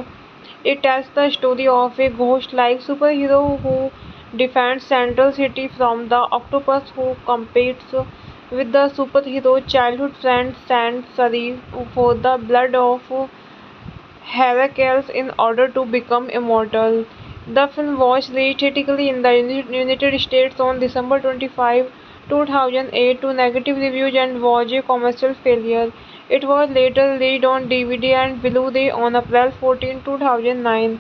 C: It tells the story of a ghost-like superhero who defends Central City from the octopus who competes with the superhero childhood friend Saint Sari for the blood of Heracles in order to become immortal. The film was released theatrically in the United States on December 25, 2008 to negative reviews and was a commercial failure. It was later released on DVD and Blu-ray on April 14, 2009.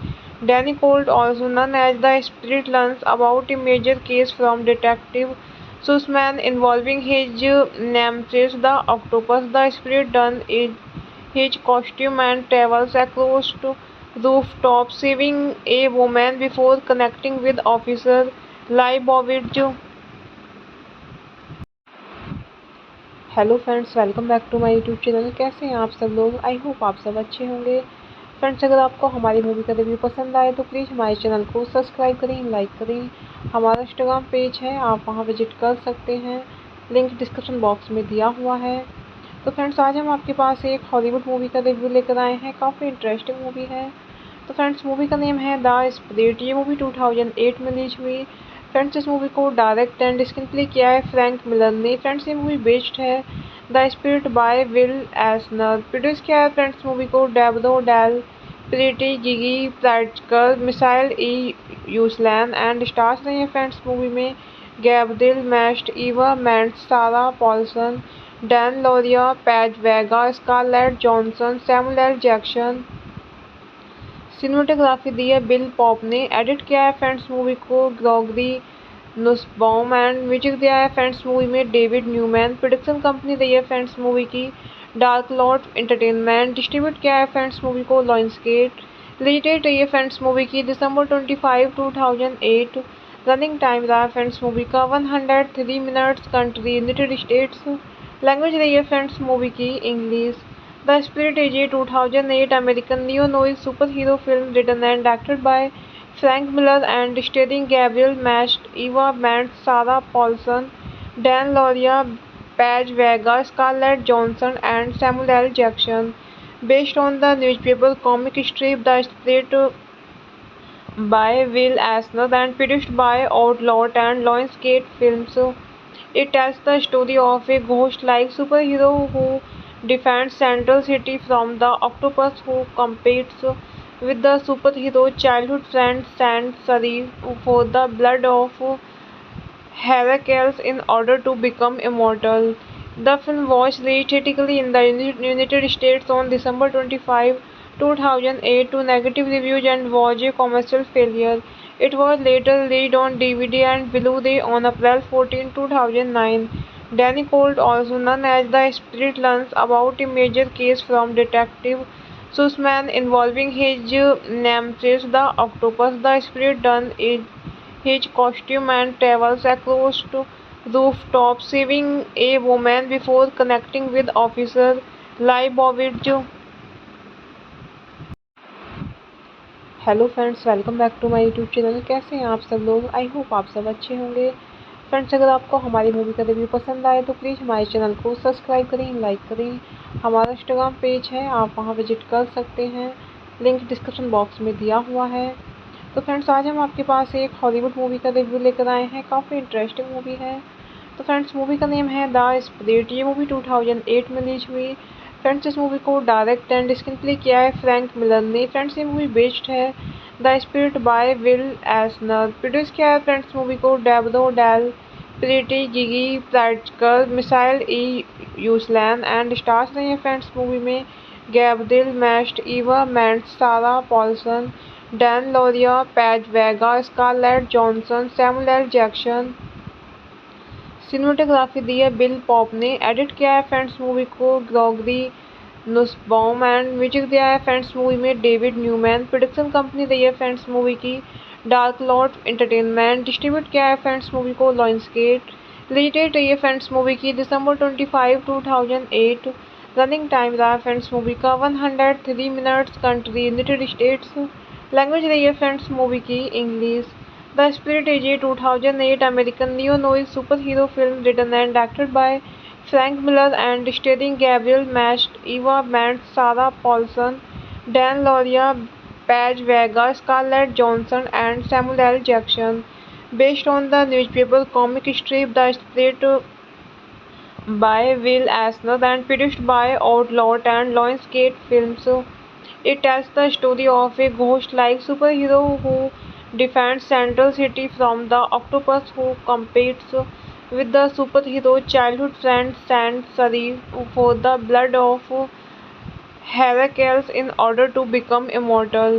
C: Danny Colt, also known as the Spirit, learns about a major case from Detective Sussman involving his nemesis, the octopus. The spirit dons his costume and travels across to rooftops, saving a woman before connecting with Officer Leibovitz. Hello friends, welcome back to my YouTube channel. कैसे हैं आप सब लोग? I hope आप सब अच्छे होंगे। Friends, अगर आपको हमारी मूवी का रिव्यू पसंद आए तो प्लीज़ हमारे चैनल को सब्सक्राइब करें, लाइक करें। हमारा इंस्टाग्राम पेज है, आप वहां विजिट कर सकते हैं, लिंक डिस्क्रिप्शन बॉक्स में दिया हुआ है। तो फ्रेंड्स, आज हम आपके पास एक हॉलीवुड मूवी का रिव्यू लेकर आए हैं। काफ़ी इंटरेस्टिंग मूवी है। तो फ्रेंड्स, मूवी का नेम है द स्पिरिट। ये मूवी 2008 में रिलीज हुई। फ्रेंड्स, इस मूवी को डायरेक्ट एंड स्क्रीन प्ले किया है फ्रैंक मिलर ने। फ्रेंड्स, ये मूवी बेस्ड है the Spirit by Will Eisner. Produce किया है फ्रेंड्स मूवी को Deborah Del Prete, Gigi Pritzker, Michael E Uslan and stars रहे हैं फ्रेंड्स मूवी में Gabriel Macht, Eva Mendes, Sarah Paulson, Dan Lauria, Paz Vega, Scarlett Johansson, Samuel L Jackson. Cinematography दी है Bill Pope ने। Edit किया है friends movie को Gregory Nussbaum and music दिया है फ्रेंड्स मूवी में डेविड न्यूमैन। प्रोडक्शन कंपनी रही है फ्रेंड्स मूवी की डार्क लॉर्ड एंटरटेनमेंट। डिस्ट्रीब्यूट किया है फ्रेंड्स मूवी को लायंसगेट। रिलीज डेट रही है फ्रेंड्स मूवी की December 25, 2008। रनिंग टाइम रहा है फ्रेंड्स मूवी का 103 minutes. Country United States. Language रही है फ्रेंड्स मूवी की English. The spirit is a 2008 American neo-noir superhero film written and directed by Frank Miller and starring Gabriel Macht, Eva Mendes, Sarah Paulson, Dan Lauria, Paige Vega, Scarlett Johansson, and Samuel L. Jackson. Based on the newspaper comic strip The Spirit by Will Eisner and produced by Outlawed and Lionsgate Films. It tells the story of a ghost-like superhero who defends Central City from the octopus who competes with the superhero childhood friend Saint Serif for the blood of Heracles in order to become immortal. The film was released theatrically in the United States on December 25, 2008 to negative reviews and was a commercial failure. It was later released on DVD and Blu-ray on April 14, 2009. Danny Colt, also known as the Spirit, learns about a major case from Detective Sussman involving his nemesis, the octopus. The Spirit dons his costume and travels across to rooftops, saving a woman before connecting with Officer Leibovitz. Hello friends, welcome back to my YouTube channel. कैसे हैं आप सब लोग? I hope आप सब अच्छे होंगे। Friends, अगर आपको हमारी मूवी का रिव्यू पसंद आए तो प्लीज़ हमारे चैनल को सब्सक्राइब करें, लाइक करें। हमारा इंस्टाग्राम पेज है, आप वहां विजिट कर सकते हैं, लिंक डिस्क्रिप्शन बॉक्स में दिया हुआ है। तो फ्रेंड्स, आज हम आपके पास एक हॉलीवुड मूवी का रिव्यू लेकर आए हैं। काफ़ी इंटरेस्टिंग मूवी है। तो फ्रेंड्स, मूवी का नेम है द स्पिरिट। ये मूवी 2008 में रिलीज हुई। फ्रेंड्स, इस मूवी को डायरेक्ट एंड स्क्रीन प्ले किया है फ्रैंक मिलर ने। फ्रेंड्स, ये मूवी बेस्ड है the Spirit by Will Eisner. Produce किया है फ्रेंड्स मूवी को Deborah Del Prete, Gigi Pritzker, Michael E Uslan and stars रहे हैं फ्रेंड्स मूवी में Gabriel Macht, Eva Mendes, Sarah Paulson, Dan Lauria, Paz Vega, Scarlett Johansson, Samuel L Jackson. Cinematography दी है Bill Pope ने। Edit किया है friends movie को Gregory Nussbaum and music दिया है फ्रेंड्स मूवी में डेविड न्यूमैन। प्रोडक्शन कंपनी रही है फ्रेंड्स मूवी की डार्क लॉर्ड एंटरटेनमेंट। डिस्ट्रीब्यूट किया है फ्रेंड्स मूवी को लायंसगेट। रिलीज डेट रही है फ्रेंड्स मूवी की December 25, 2008। रनिंग टाइम रहा है फ्रेंड्स मूवी का 103 minutes. Country United States. Language रही है फ्रेंड्स मूवी की English. The spirit is a 2008 American neo-noir superhero film written and directed by Frank Miller and starring Gabriel Macht, Eva Mendes, Sarah Paulson, Dan Lauria, Paige Vega, Scarlett Johansson, and Samuel L. Jackson. Based on the newspaper comic strip The Spirit by Will Eisner and produced by Outlawed and Lionsgate Films. It tells the story of a ghost-like superhero who defends Central City from the octopus who competes with the superhero childhood friend Saint Serif for the blood of Heracles in order to become immortal.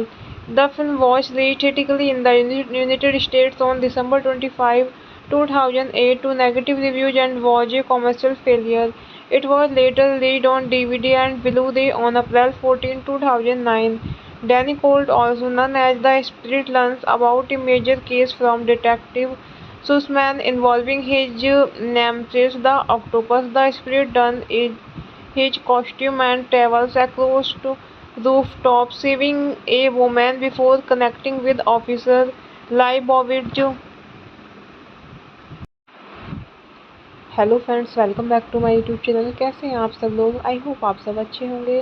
C: The film was released theatrically in the United States on December 25, 2008 to negative reviews and was a commercial failure. It was later released on DVD and Blu-ray on April 14, 2009. Danny Colt, also known as the Spirit, learns about a major case from Detective Sussman involving his nemesis, the octopus. The Spirit dons his costume and travels across to rooftops, saving a woman before connecting with Officer Leibovitz. Hello friends, welcome back to my YouTube channel. कैसे हैं आप सब लोग? I hope आप सब अच्छे होंगे।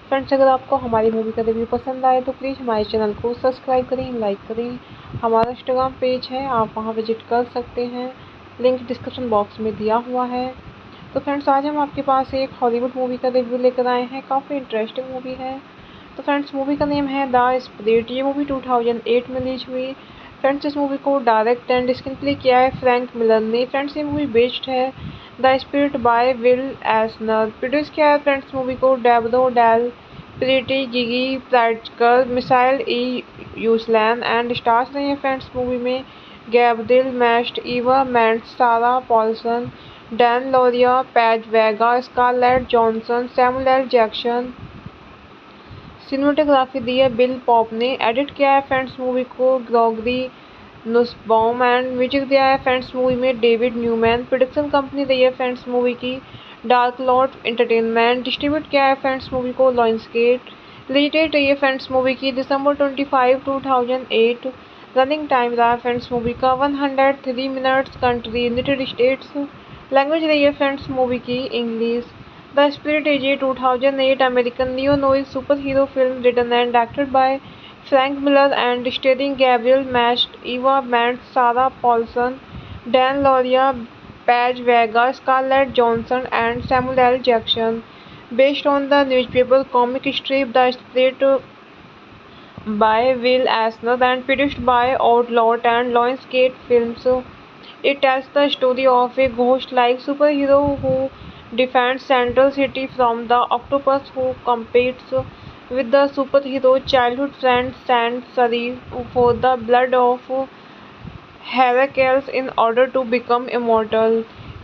C: Friends, अगर आपको हमारी मूवी का रिव्यू पसंद आए तो प्लीज़ हमारे चैनल को सब्सक्राइब करें, लाइक करें। हमारा इंस्टाग्राम पेज है, आप वहां विजिट कर सकते हैं, लिंक डिस्क्रिप्शन बॉक्स में दिया हुआ है। तो फ्रेंड्स, आज हम आपके पास एक हॉलीवुड मूवी का रिव्यू लेकर आए हैं। काफ़ी इंटरेस्टिंग मूवी है। तो फ्रेंड्स, मूवी का नेम है द स्पिरिट। ये मूवी 2008 में रिलीज हुई। फ्रेंड्स, इस मूवी को डायरेक्ट एंड स्क्रीन प्ले किया है फ्रैंक मिलर ने। फ्रेंड्स, ये मूवी बेस्ड है the Spirit by Will Eisner. Produce किया है फ्रेंड्स मूवी को Deborah Del Prete, Gigi Pritzker, Michael E Uslan and stars रहे हैं फ्रेंड्स मूवी में Gabriel Macht, Eva Mendes, Sarah Paulson, Dan Lauria, Paz Vega, Scarlett Johansson, Samuel L Jackson. Cinematography दी है Bill Pope ने। Edit किया है friends movie को Gregory Nussbaum and music दिया है फ्रेंड्स मूवी में डेविड न्यूमैन। प्रोडक्शन कंपनी रही है फ्रेंड्स मूवी की डार्क लॉर्ड एंटरटेनमेंट। डिस्ट्रीब्यूट किया है फ्रेंड्स मूवी को लॉन्सगेट। रिलीज डेट रही है फ्रेंड्स मूवी की December 25, 2008। रनिंग टाइम रहा फ्रेंड्स मूवी का 103 minutes. Country United States. Language रही है फ्रेंड्स मूवी की English. The spirit is a 2008 American neo-noir superhero film written and directed by Frank Miller and starring Gabriel Macht, Eva Mendes, Sarah Paulson, Dan Lauria, Paige Vega, Scarlett Johansson, and Samuel L. Jackson. Based on the newspaper comic strip The Spirit by Will Eisner and produced by Outlawed and Lionsgate Films. It tells the story of a ghost-like superhero who defends Central City from the octopus who competes with the superhero childhood friend Saint Serif for the blood of Heracles in order to become immortal.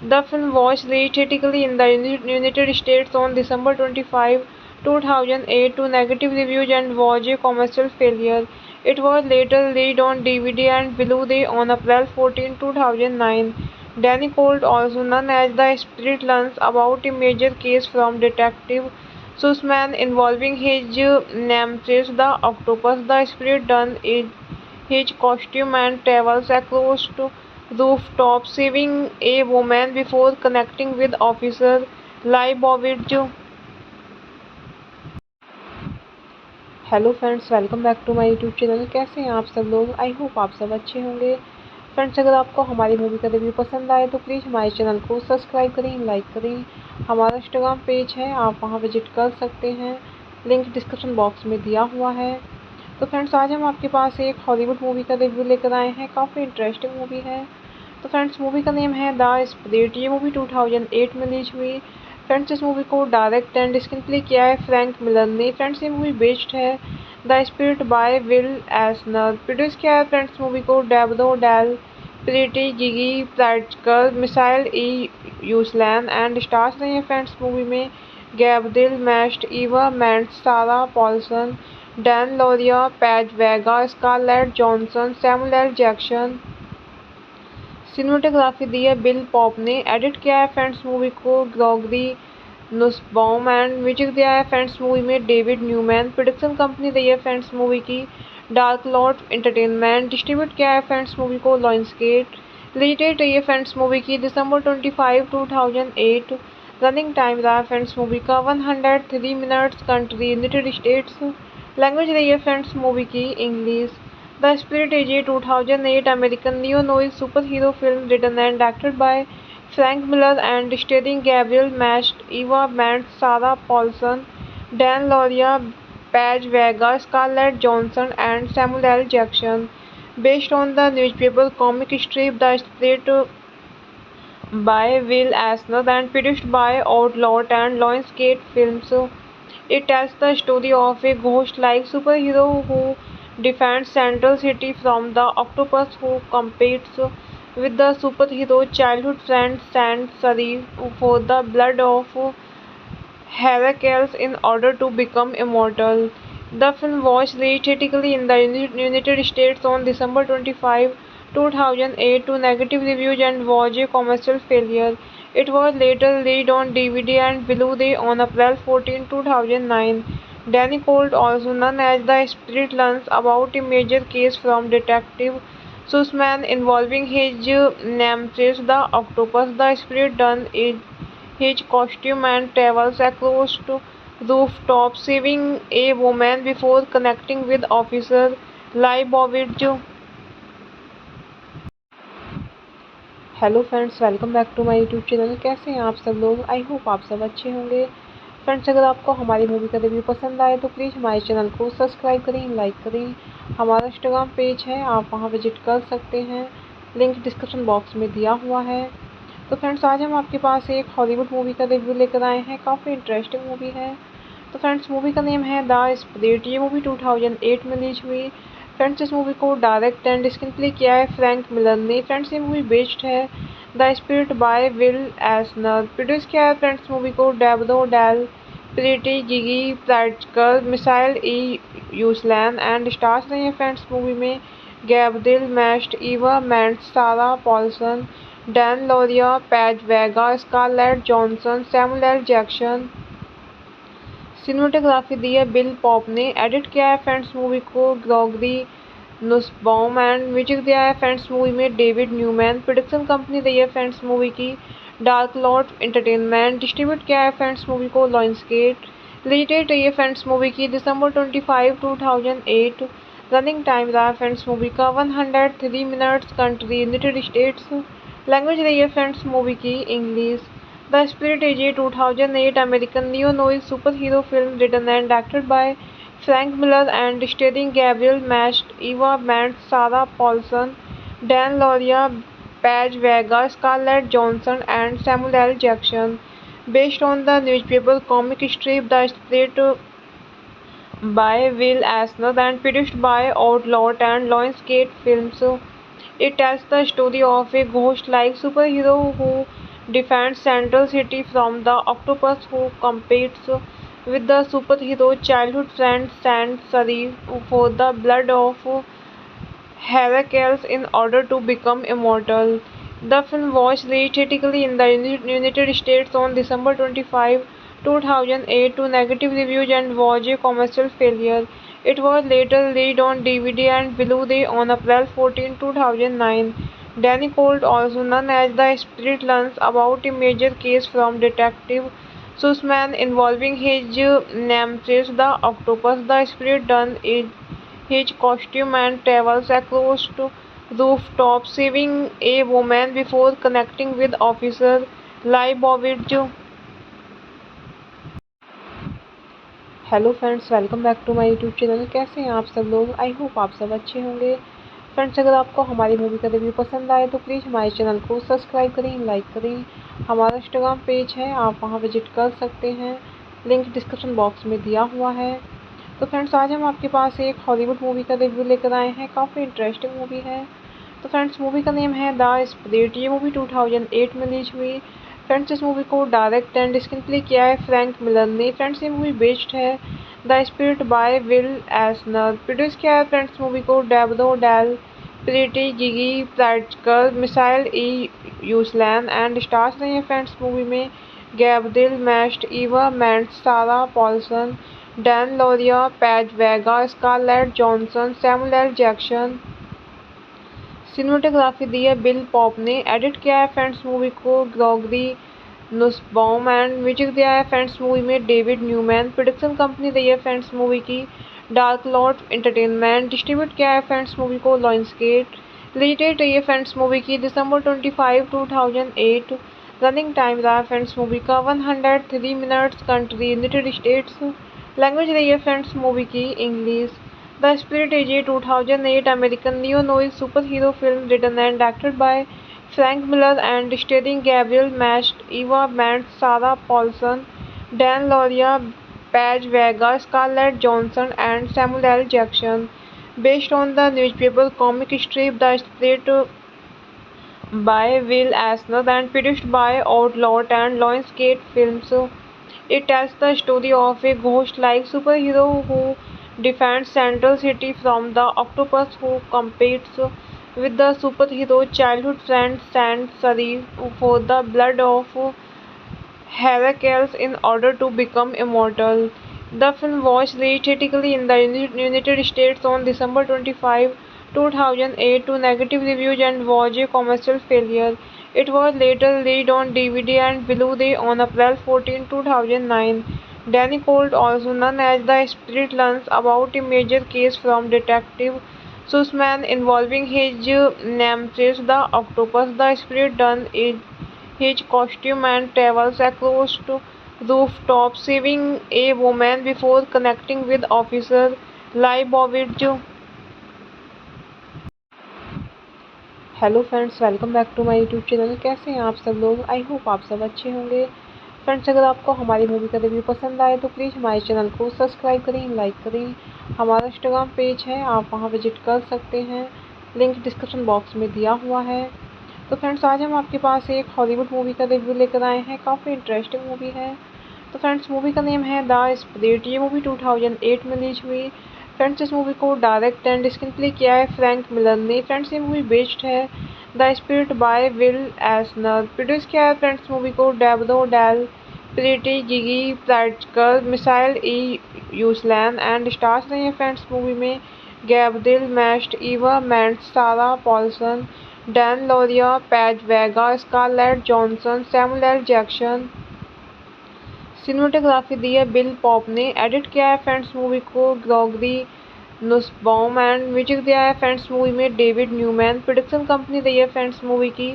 C: The film was released theatrically in the United States on December 25, 2008 to negative reviews and was a commercial failure. It was later released on DVD and Blu-ray on April 14, 2009. Danny Colt, also known as the Spirit, learns about a major case from Detective Sussman involving his nemesis, the octopus. The Spirit dons his costume and travels across to rooftops, saving a woman before connecting with Officer Leibovitz. Hello friends, welcome back to my YouTube channel. कैसे हैं आप सब लोग? I hope आप सब अच्छे होंगे। Friends, अगर आपको हमारी मूवी का रिव्यू पसंद आए तो प्लीज़ हमारे चैनल को सब्सक्राइब करें, लाइक करें। हमारा इंस्टाग्राम पेज है, आप वहां विजिट कर सकते हैं, लिंक डिस्क्रिप्शन बॉक्स में दिया हुआ है। तो फ्रेंड्स, आज हम आपके पास एक हॉलीवुड मूवी का रिव्यू लेकर आए हैं। काफ़ी इंटरेस्टिंग मूवी है। तो फ्रेंड्स, मूवी का नेम है द स्पिरिट। ये मूवी 2008 में रिलीज हुई। फ्रेंड्स, इस मूवी को डायरेक्ट एंड स्क्रीन प्ले किया है फ्रैंक मिलर ने। फ्रेंड्स, ये मूवी बेस्ड है the Spirit by Will Eisner. Produce किया है फ्रेंड्स मूवी को Deborah Del Prete, Gigi Pritzker, Michael E Uslan and stars रहे हैं फ्रेंड्स मूवी में Gabriel Macht, Eva Mendes, Sarah Paulson, Dan Lauria, Paz Vega, Scarlett Johansson, Samuel L Jackson. Cinematography दी है Bill Pope ने। Edit किया है friends movie को Gregory Nussbaum and music दिया है फ्रेंड्स मूवी में डेविड न्यूमैन। प्रोडक्शन कंपनी रही है फ्रेंड्स मूवी की डार्क लॉर्ड एंटरटेनमेंट। डिस्ट्रीब्यूट किया है फ्रेंड्स मूवी को लॉन्सगेट। रिलीज डेट रही है फ्रेंड्स मूवी की December 25, 2008। रनिंग टाइम रहा फ्रेंड्स मूवी का 103 minutes. Country United States. Language रही है फ्रेंड्स मूवी की English. The spirit is a 2008 American neo-noir superhero film written and directed by Frank Miller and starring Gabriel Macht, Eva Mendes, Sarah Paulson, Dan Lauria, Paige Vega, Scarlett Johansson, and Samuel L. Jackson. Based on the newspaper comic strip The Spirit by Will Eisner and produced by Outlawed and Lionsgate Films. It tells the story of a ghost-like superhero who defends Central City from the octopus who competes with the superhero childhood friend Saint Sari for the blood of Heracles in order to become immortal. The film was released theatrically in the United States on December 25, 2008 to negative reviews and was a commercial failure. It was later released on DVD and Blu-ray on April 14, 2009. Danny Colt, also known as the Spirit, learns about a major case from Detective Sussman involving his nemesis, the octopus. The Spirit dons his costume and travels across to rooftops, saving a woman before connecting with Officer Leibovitz. Hello friends, welcome back to my YouTube channel. कैसे हैं आप सब लोग? I hope आप सब अच्छे होंगे। Friends, अगर आपको हमारी मूवी का रिव्यू पसंद आए तो प्लीज़ हमारे चैनल को सब्सक्राइब करें, लाइक करें। हमारा इंस्टाग्राम पेज है, आप वहां विजिट कर सकते हैं, लिंक डिस्क्रिप्शन बॉक्स में दिया हुआ है। तो फ्रेंड्स, आज हम आपके पास एक हॉलीवुड मूवी का रिव्यू लेकर आए हैं। काफ़ी इंटरेस्टिंग मूवी है। तो फ्रेंड्स, मूवी का नेम है द स्पिरिट। ये मूवी 2008 में रिलीज हुई। फ्रेंड्स, इस मूवी को डायरेक्ट एंड स्क्रीन प्ले किया है फ्रैंक मिलर ने। फ्रेंड्स, ये मूवी बेस्ड है the Spirit by Will Eisner. Produce किया है फ्रेंड्स मूवी को Deborah Del Prete, Gigi Pritzker, Michael E Uslan and stars रहे हैं फ्रेंड्स मूवी में Gabriel Macht, Eva Mendes, Sarah Paulson, Dan Lauria, Paz Vega, Scarlett Johansson, Samuel L Jackson. Cinematography दी है Bill Pope ने। Edit किया है friends movie को Gregory Nussbaum and music दिया है फ्रेंड्स मूवी में डेविड न्यूमैन। प्रोडक्शन कंपनी रही है फ्रेंड्स मूवी की डार्क लॉर्ड एंटरटेनमेंट। डिस्ट्रीब्यूट किया है फ्रेंड्स मूवी को लॉन्सगेट। रिलीज डेट रही है फ्रेंड्स मूवी की December 25, 2008। रनिंग टाइम रहा फ्रेंड्स मूवी का 103 minutes. Country United States. Language रही है फ्रेंड्स मूवी की English. The spirit is a 2008 American neo-noir superhero film written and directed by Frank Miller and starring Gabriel Macht, Eva Mendes, Sarah Paulson, Dan Lauria, Paige Vega, Scarlett Johansson, and Samuel L. Jackson. Based on the newspaper comic strip The Spirit by Will Eisner and produced by Outlawed and Lionsgate Films. It tells the story of a ghost-like superhero who defends Central City from the octopus who competes with the superhero childhood friend Saint Sari for the blood of Heracles in order to become immortal. The film was released theatrically in the United States on December 25, 2008 to negative reviews and was a commercial failure. It was later released on DVD and Blu-ray on April 14, 2009. Danny Colt, also known as the Spirit, learns about a major case from Detective Sussman involving his nemesis, the octopus. The Spirit dons his costume and travels across to rooftops, saving a woman before connecting with Officer Leibovitz. Hello friends, welcome back to my YouTube channel. कैसे हैं आप सब लोग? I hope आप सब अच्छे होंगे। Friends, अगर आपको हमारी मूवी का रिव्यू पसंद आए तो प्लीज़ हमारे चैनल को सब्सक्राइब करें, लाइक करें। हमारा इंस्टाग्राम पेज है, आप वहां विजिट कर सकते हैं, लिंक डिस्क्रिप्शन बॉक्स में दिया हुआ है। तो फ्रेंड्स, आज हम आपके पास एक हॉलीवुड मूवी का रिव्यू लेकर आए हैं। काफ़ी इंटरेस्टिंग मूवी है। तो फ्रेंड्स, मूवी का नेम है द स्पिरिट। ये मूवी 2008 में रिलीज हुई। फ्रेंड्स, इस मूवी को डायरेक्ट एंड स्क्रीन प्ले किया है फ्रैंक मिलर ने। फ्रेंड्स, ये मूवी बेस्ड है the Spirit by Will Eisner. Produce किया है फ्रेंड्स मूवी को Deborah Del Prete, Gigi Pritzker, Michael E Uslan and stars रहे हैं फ्रेंड्स मूवी में Gabriel Macht, Eva Mendes, Sarah Paulson, Dan Lauria, Paz Vega, Scarlett Johansson, Samuel L Jackson. Cinematography दी है Bill Pope ने। Edit किया है friends movie को Gregory Nussbaum and music दिया है फ्रेंड्स मूवी में डेविड न्यूमैन। प्रोडक्शन कंपनी रही है फ्रेंड्स मूवी की डार्क लॉर्ड एंटरटेनमेंट। डिस्ट्रीब्यूट किया है फ्रेंड्स मूवी को लॉन्सगेट। रिलीज डेट रही है फ्रेंड्स मूवी की December 25, 2008। रनिंग टाइम रहा फ्रेंड्स मूवी का 103 minutes. Country United States. Language रही है फ्रेंड्स मूवी की English. The spirit is a 2008 American neo-noir superhero film written and directed by Frank Miller and starring Gabriel Macht, Eva Mendes, Sarah Paulson, Dan Lauria, Paige Vega, Scarlett Johansson, and Samuel L. Jackson. Based on the newspaper comic strip The Spirit by Will Eisner and produced by Outlawed and Lionsgate Films. It tells the story of a ghost-like superhero who defends Central City from the octopus who competes with the superhero childhood friend Saint Sari for the blood of Heracles in order to become immortal. The film was released theatrically in the United States on December 25, 2008 to negative reviews and was a commercial failure. It was later released on DVD and Blu-ray on April 14, 2009. Danny Colt, also known as the Spirit, learns about a major case from Detective Sussman involving his nemesis, the octopus. The Spirit dons his costume and travels across to rooftops, saving a woman before connecting with Officer Leibovitz. Hello friends, welcome back to my YouTube channel. कैसे हैं आप सब लोग? I hope आप सब अच्छे होंगे। Friends, अगर आपको हमारी मूवी का रिव्यू पसंद आए तो प्लीज़ हमारे चैनल को सब्सक्राइब करें, लाइक करें। हमारा इंस्टाग्राम पेज है, आप वहां विजिट कर सकते हैं, लिंक डिस्क्रिप्शन बॉक्स में दिया हुआ है। तो फ्रेंड्स, आज हम आपके पास एक हॉलीवुड मूवी का रिव्यू लेकर आए हैं। काफ़ी इंटरेस्टिंग मूवी है। तो फ्रेंड्स, मूवी का नेम है द स्पिरिट। ये मूवी 2008 में रिलीज हुई। फ्रेंड्स, इस मूवी को डायरेक्ट एंड स्क्रीन प्ले किया है फ्रैंक मिलर ने। फ्रेंड्स, ये मूवी बेस्ड है the Spirit by Will Eisner. Produce किया है फ्रेंड्स मूवी को Deborah Del Prete, Gigi Pritzker, Michael E Uslan and stars रहे हैं फ्रेंड्स मूवी में Gabriel Macht, Eva Mendes, Sarah Paulson, Dan Lauria, Paz Vega, Scarlett Johansson, Samuel L Jackson. Cinematography दी है Bill Pope ने। Edit किया है friends movie को Gregory Nussbaum and music दिया है फ्रेंड्स मूवी में डेविड न्यूमैन। प्रोडक्शन कंपनी रही है फ्रेंड्स मूवी की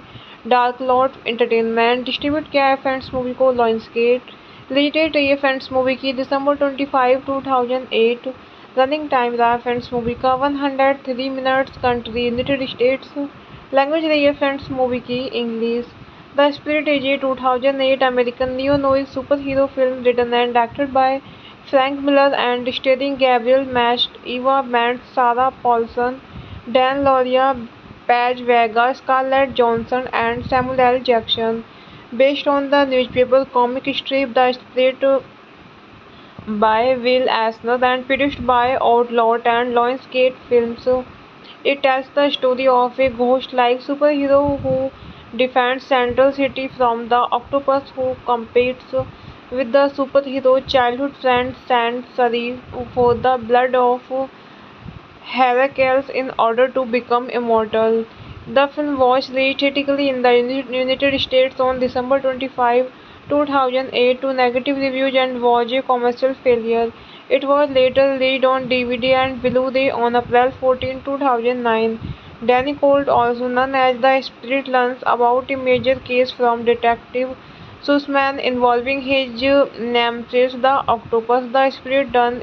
C: डार्क लॉर्ड एंटरटेनमेंट। डिस्ट्रीब्यूट किया है फ्रेंड्स मूवी को लायंसगेट। रिलीज डेट रही है फ्रेंड्स मूवी की December 25, 2008। रनिंग टाइम रहा है फ्रेंड्स मूवी का 103 minutes. Country United States. Language रही है फ्रेंड्स मूवी की English. The spirit is a 2008 American neo noir superhero film written and directed by Frank Miller and starring Gabriel Macht, Eva Mendes, Sarah Paulson, Dan Lauria, Paige Vega, Scarlett Johansson, and Samuel L. Jackson. Based on the newspaper comic strip The Spirit by Will Eisner and produced by Outlawed and Lionsgate Films. It tells the story of a ghost-like superhero who defends Central City from the octopus who competes with the superhero childhood friend Saint Sari for the blood of Heracles in order to become immortal. The film was released theatrically in the United States on December 25, 2008 to negative reviews and was a commercial failure. It was later released on DVD and Blu-ray on April 14, 2009. Danny Colt, also known as the Spirit, learns about a major case from Detective Sussman involving his nemesis, the octopus. The Spirit dons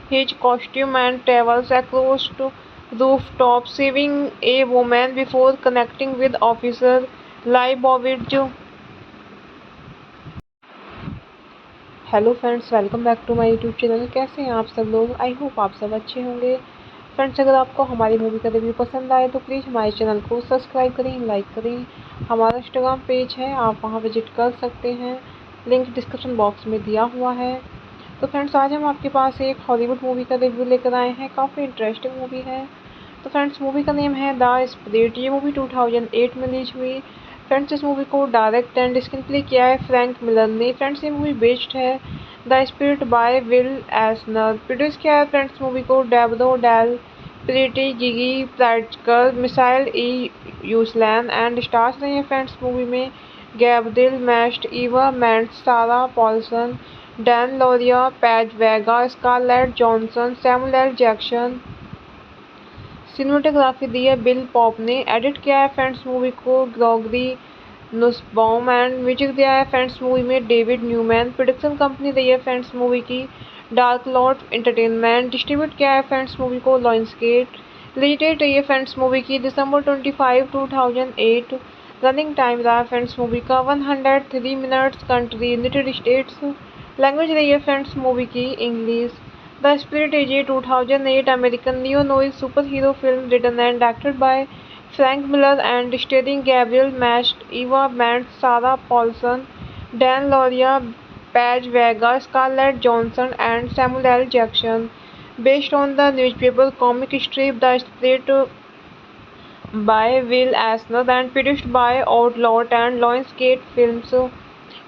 C: his costume and travels across to rooftops, saving a woman before connecting with Officer Leibovitz. Hello friends, welcome back to my YouTube channel. कैसे हैं आप सब लोग? I hope आप सब अच्छे होंगे। Friends, अगर आपको हमारी मूवी का रिव्यू पसंद आए तो प्लीज़ हमारे चैनल को सब्सक्राइब करें, लाइक करें। हमारा इंस्टाग्राम पेज है, आप वहां विजिट कर सकते हैं, लिंक डिस्क्रिप्शन बॉक्स में दिया हुआ है। तो फ्रेंड्स, आज हम आपके पास एक हॉलीवुड मूवी का रिव्यू लेकर आए हैं। काफ़ी इंटरेस्टिंग मूवी है। तो फ्रेंड्स, मूवी का नेम है द स्पिरिट। ये मूवी 2008 में रिलीज हुई। फ्रेंड्स, इस मूवी को डायरेक्ट एंड स्क्रीन प्ले किया है फ्रैंक मिलर ने। फ्रेंड्स, ये मूवी बेस्ड है the Spirit by Will Eisner. Produce किया है फ्रेंड्स मूवी को Deborah Del Prete, Gigi Pritzker, Michael E Uslan and stars रहे हैं फ्रेंड्स मूवी में Gabriel Macht, Eva Mendes, Sarah Paulson, Dan Lauria, Paz Vega, Scarlett Johansson, Samuel L Jackson. Cinematography दी है Bill Pope ने। Edit किया है friends movie को Gregory Nussbaum and music दिया है फ्रेंड्स मूवी में डेविड न्यूमैन। प्रोडक्शन कंपनी रही है फ्रेंड्स मूवी की डार्क लॉर्ड एंटरटेनमेंट। डिस्ट्रीब्यूट किया है फ्रेंड्स मूवी को लायंसगेट। रिलीज डेट रही है फ्रेंड्स मूवी की December 25, 2008। रनिंग टाइम रहा है फ्रेंड्स मूवी का 103 minutes. Country United States. Language रही है फ्रेंड्स मूवी की English. The spirit is a 2008 American neo noir superhero film written and directed by Frank Miller and starring Gabriel Macht, Eva Mendes, Sarah Paulson, Dan Lauria, Paige Vega, Scarlett Johansson, and Samuel L. Jackson. Based on the newspaper comic strip The Spirit by Will Eisner and produced by Outlawed and Lionsgate Films.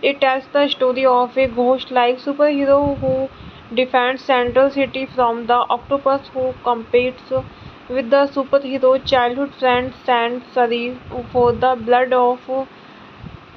C: It tells the story of a ghost-like superhero who defends Central City from the octopus who competes with the superhero childhood friend Saint Sari for the blood of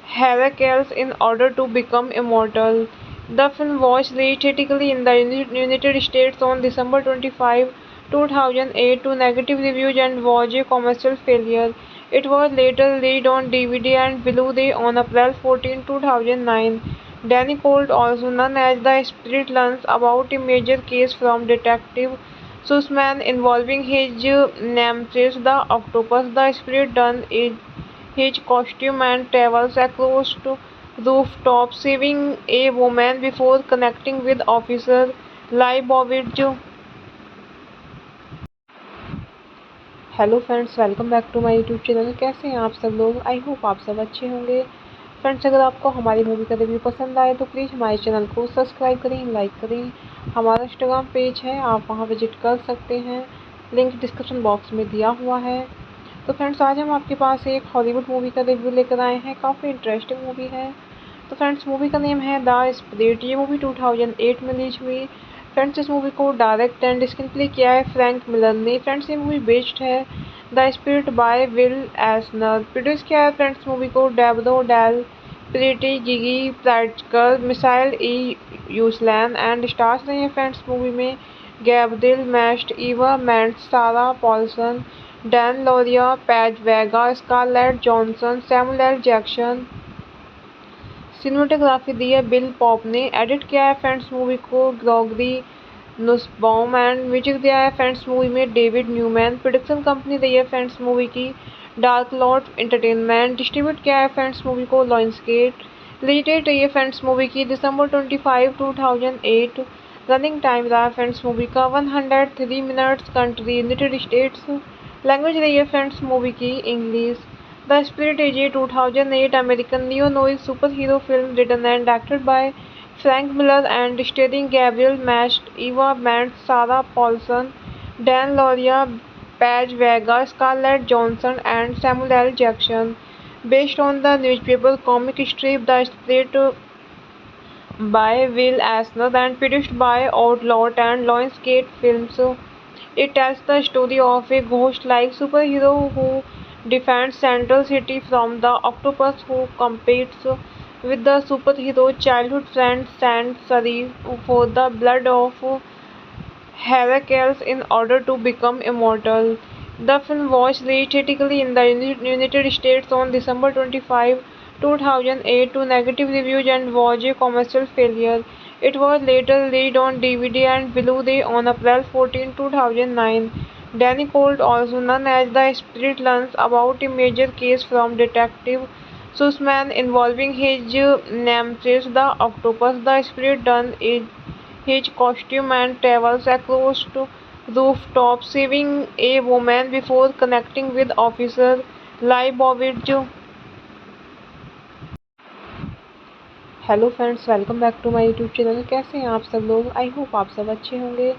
C: Heracles in order to become immortal. The film was released theatrically in the United States on December 25, 2008 to negative reviews and was a commercial failure. It was later released on DVD and Blu-ray on April 14, 2009. Danny Colt, also known as the Spirit, learns about a major case from Detective Sussman involving his nemesis, the octopus. The Spirit dons his costume and travels across to rooftops, saving a woman before connecting with Officer Leibovitz. Hello friends, welcome back to my YouTube channel. कैसे हैं आप सब लोग? I hope आप सब अच्छे होंगे। Friends, अगर आपको हमारी मूवी का रिव्यू पसंद आए तो प्लीज़ हमारे चैनल को सब्सक्राइब करें, लाइक करें। हमारा इंस्टाग्राम पेज है, आप वहां विजिट कर सकते हैं, लिंक डिस्क्रिप्शन बॉक्स में दिया हुआ है। तो फ्रेंड्स, आज हम आपके पास एक हॉलीवुड मूवी का रिव्यू लेकर आए हैं। काफ़ी इंटरेस्टिंग मूवी है। तो फ्रेंड्स, मूवी का नेम है द स्पिरिट। ये मूवी 2008 में रिलीज हुई। फ्रेंड्स, इस मूवी को डायरेक्ट एंड स्क्रीन प्ले किया है फ्रैंक मिलर ने। फ्रेंड्स, ये मूवी बेस्ड है the Spirit by Will Eisner. Produce किया है फ्रेंड्स मूवी को Deborah Del Prete, Gigi Pritzker, Michael E Uslan and stars रहे हैं फ्रेंड्स मूवी में Gabriel Macht, Eva Mendes, Sarah Paulson, Dan Lauria, Paz Vega, Scarlett Johansson, Samuel L Jackson. Cinematography दी है Bill Pope ने। Edit किया है friends movie को Gregory Nussbaum and music दिया है फ्रेंड्स मूवी में डेविड न्यूमैन। प्रोडक्शन कंपनी रही है फ्रेंड्स मूवी की डार्क लॉर्ड एंटरटेनमेंट। डिस्ट्रीब्यूट किया है फ्रेंड्स मूवी को लायंसगेट। रिलीज डेट रही है फ्रेंड्स मूवी की December 25, 2008। रनिंग टाइम रहा फ्रेंड्स मूवी का 103 minutes. Country United States. Language रही है फ्रेंड्स मूवी की English. The spirit is a 2008 American neo-noir superhero film written and directed by Frank Miller and starring Gabriel Macht, Eva Mendes, Sarah Paulson, Dan Lauria, Paige Vega, Scarlett Johansson, and Samuel L. Jackson. Based on the newspaper comic strip The Spirit by Will Eisner and produced by Outlawed and Lionsgate Films. It tells the story of a ghost-like superhero who defends Central City from the octopus who competes with the superhero childhood friend Saint Sari for the blood of Heracles in order to become immortal. The film was released theatrically in the United States on December 25, 2008 to negative reviews and was a commercial failure. It was later released on DVD and Blu-ray on April 14, 2009. Danny Colt, also known as the Spirit, learns about a major case from Detective Sussman involving his nemesis, the octopus. The Spirit dons his costume and travels across to rooftops, saving a woman before connecting with Officer Leibovitz. Hello friends, welcome back to my YouTube channel. कैसे हैं आप सब लोग? I hope आप सब अच्छे होंगे।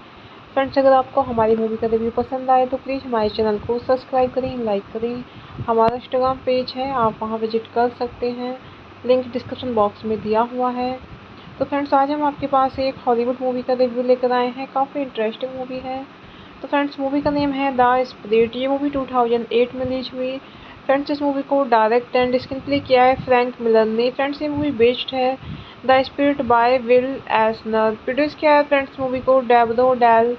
C: Friends, अगर आपको हमारी मूवी का रिव्यू पसंद आए तो प्लीज़ हमारे चैनल को सब्सक्राइब करें, लाइक करें। हमारा इंस्टाग्राम पेज है, आप वहां विजिट कर सकते हैं, लिंक डिस्क्रिप्शन बॉक्स में दिया हुआ है। तो फ्रेंड्स, आज हम आपके पास एक हॉलीवुड मूवी का रिव्यू लेकर आए हैं। काफ़ी इंटरेस्टिंग मूवी है। तो फ्रेंड्स, मूवी का नेम है द स्पिरिट। ये मूवी 2008 में रिलीज हुई। फ्रेंड्स, इस मूवी को डायरेक्ट एंड स्क्रीन प्ले किया है फ्रैंक मिलर ने। फ्रेंड्स, ये मूवी बेस्ड है the Spirit by Will Eisner. Produce किया है फ्रेंड्स मूवी को Deborah Del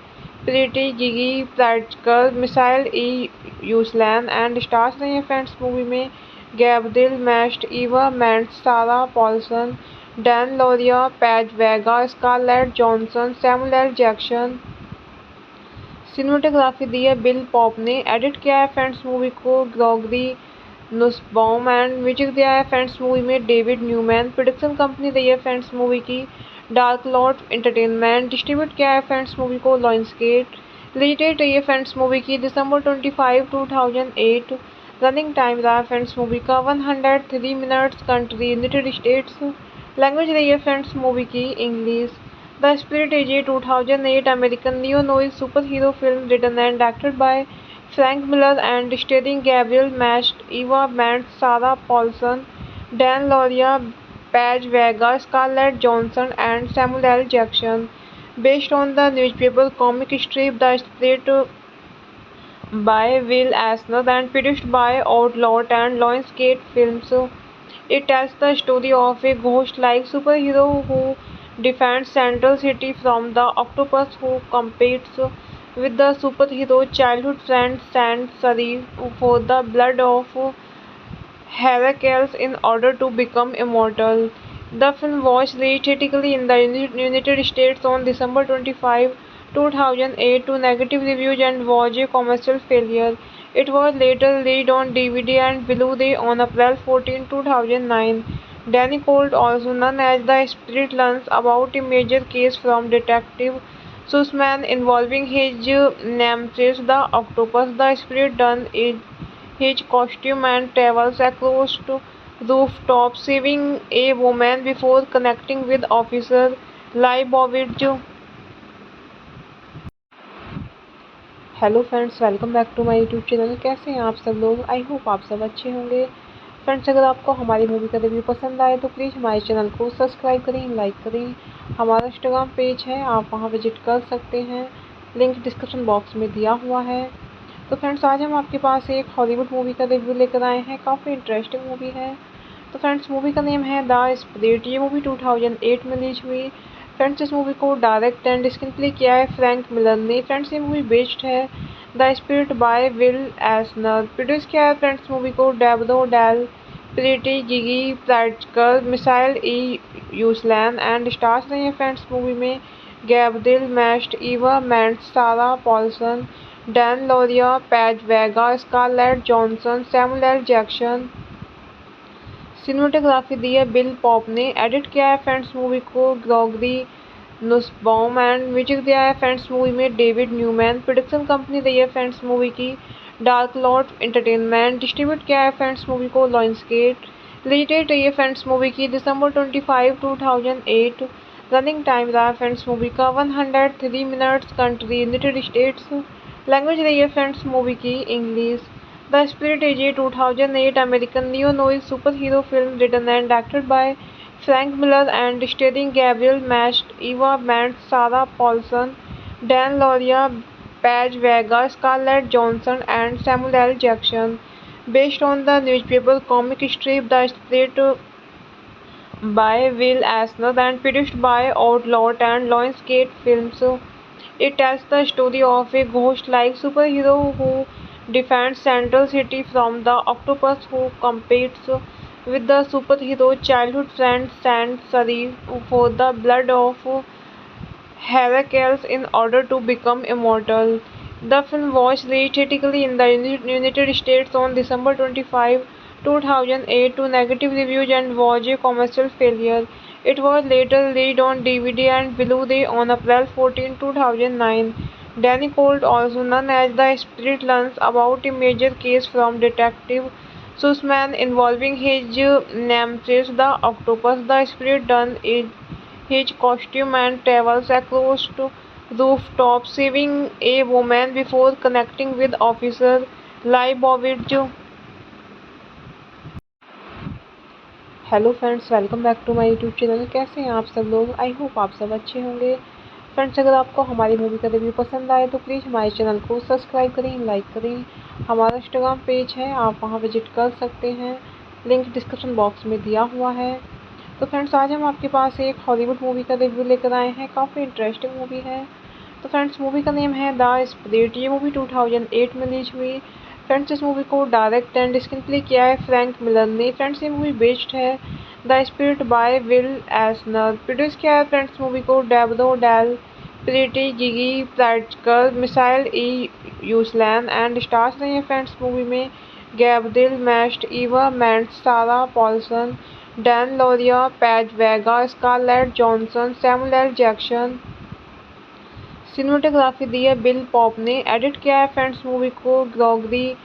C: Prete, Gigi Pritzker, Michael E Uslan and stars रहे हैं फ्रेंड्स मूवी में Gabriel Macht, Eva Mendes, Sarah Paulson, Dan Lauria, Paz Vega, Scarlett Johansson, Samuel L Jackson. Cinematography दी है Bill Pope ने। Edit किया है friends movie को Gregory Nussbaum and music दिया है फ्रेंड्स मूवी में डेविड न्यूमैन। प्रोडक्शन कंपनी रही है फ्रेंड्स मूवी की डार्क लॉर्ड एंटरटेनमेंट। डिस्ट्रीब्यूट किया है फ्रेंड्स मूवी को लायंसगेट। रिलीज डेट रही है फ्रेंड्स मूवी की December 25, 2008। रनिंग टाइम रहा फ्रेंड्स मूवी का 103 minutes. Country United States. Language रही है फ्रेंड्स मूवी की English. The spirit is a 2008 American neo noir super hero film written and directed by Frank Miller and starring Gabriel Macht, Eva Mendes, Sarah Paulson, Dan Lauria, Paz Vega, Scarlett Johansson and Samuel L. Jackson. Based on the newspaper comic strip The Spirit by Will Eisner and produced by Outlawed and Lionsgate Films. It tells the story of a ghost-like superhero who defends Central City from the octopus who competes with the superhero childhood friend Saint Sari for the blood of Heracles in order to become immortal. The film was released theatrically in the United States on December 25, 2008 to negative reviews and was a commercial failure. It was later released on DVD and Blu-ray on April 14, 2009. Danny Colt, also known as the Spirit, learns about a major case from Detective Sussman involving his nemesis, the octopus. The Spirit dons his costume and travels across to rooftops, saving a woman before connecting with Officer Leibovitz. Hello friends, welcome back to my YouTube channel. कैसे हैं आप सब लोग? I hope आप सब अच्छे होंगे। Friends, अगर आपको हमारी मूवी का रिव्यू पसंद आए तो प्लीज़ हमारे चैनल को सब्सक्राइब करें, लाइक करें। हमारा इंस्टाग्राम पेज है, आप वहां विजिट कर सकते हैं, लिंक डिस्क्रिप्शन बॉक्स में दिया हुआ है। तो फ्रेंड्स, आज हम आपके पास एक हॉलीवुड मूवी का रिव्यू लेकर आए हैं। काफ़ी इंटरेस्टिंग मूवी है। तो फ्रेंड्स, मूवी का नेम है द स्पिरिट। ये मूवी 2008 में रिलीज हुई। फ्रेंड्स, इस मूवी को डायरेक्ट एंड स्क्रीन प्ले किया है फ्रैंक मिलर ने। फ्रेंड्स, ये मूवी बेस्ड है the Spirit by Will Eisner. Produce किया है फ्रेंड्स मूवी को Deborah Del Prete, Gigi Pritzker, Michael E Uslan and stars रहे हैं फ्रेंड्स मूवी में Gabriel Macht, Eva Mendes, Sarah Paulson, Dan Lauria, Paz Vega, Scarlett Johansson, Samuel L Jackson. Cinematography दी है Bill Pope ने। Edit किया है friends movie को Gregory Nussbaum and music दिया है फ्रेंड्स मूवी में डेविड न्यूमैन। प्रोडक्शन कंपनी रही है फ्रेंड्स मूवी की डार्क लॉर्ड एंटरटेनमेंट। डिस्ट्रीब्यूट किया है फ्रेंड्स मूवी को लायंसगेट। रिलीज डेट रही है फ्रेंड्स मूवी की दिसंबर 25, 2008। रनिंग टाइम रहा फ्रेंड्स मूवी का 103 minutes. Country United States. Language रही है फ्रेंड्स मूवी की English. The spirit is a 2008 American neo noir super hero film written and directed by Frank Miller and starring Gabriel Macht, Eva Mendes, Sarah Paulson, Dan Lauria, Paz Vega, Scarlett Johansson and Samuel L. Jackson. Based on the newspaper comic strip The Spirit by Will Eisner and produced by Outlawed and Lionsgate Films. It tells the story of a ghost-like superhero who defends Central City from the octopus who competes with the superhero childhood friend Saint Sari for the blood of Heracles in order to become immortal. The film was released theatrically in the United States on December 25, 2008 to negative reviews and was a commercial failure. It was later released on DVD and Blu-ray on April 14, 2009. Danny Colt, also known as the Spirit, learns about a major case from Detective Sussman involving his nemesis, the octopus. The Spirit dons his costume and travels across to rooftops, saving a woman before connecting with Officer Leibovitz. Hello friends, welcome back to my YouTube channel. कैसे हैं आप सब लोग? I hope आप सब अच्छे होंगे। Friends, अगर आपको हमारी मूवी का रिव्यू पसंद आए तो प्लीज़ हमारे चैनल को सब्सक्राइब करें, लाइक करें। हमारा इंस्टाग्राम पेज है, आप वहां विजिट कर सकते हैं, लिंक डिस्क्रिप्शन बॉक्स में दिया हुआ है। तो फ्रेंड्स, आज हम आपके पास एक हॉलीवुड मूवी का रिव्यू लेकर आए हैं। काफ़ी इंटरेस्टिंग मूवी है। तो फ्रेंड्स, मूवी का नेम है द स्पिरिट। ये मूवी 2008 में रिलीज हुई। फ्रेंड्स, इस मूवी को डायरेक्ट एंड स्क्रीन प्ले किया है फ्रैंक मिलर ने। फ्रेंड्स, ये मूवी बेस्ड है the Spirit by Will Eisner. Produce किया है फ्रेंड्स मूवी को Deborah Del Prete, Gigi Pritzker, Michael E Uslan and stars रहे हैं फ्रेंड्स मूवी में Gabriel Macht, Eva Mendes, Sarah Paulson, Dan Lauria, Paz Vega, Scarlett Johansson, Samuel L Jackson. Cinematography दी है Bill Pope ने। Edit किया है friends movie को Gregory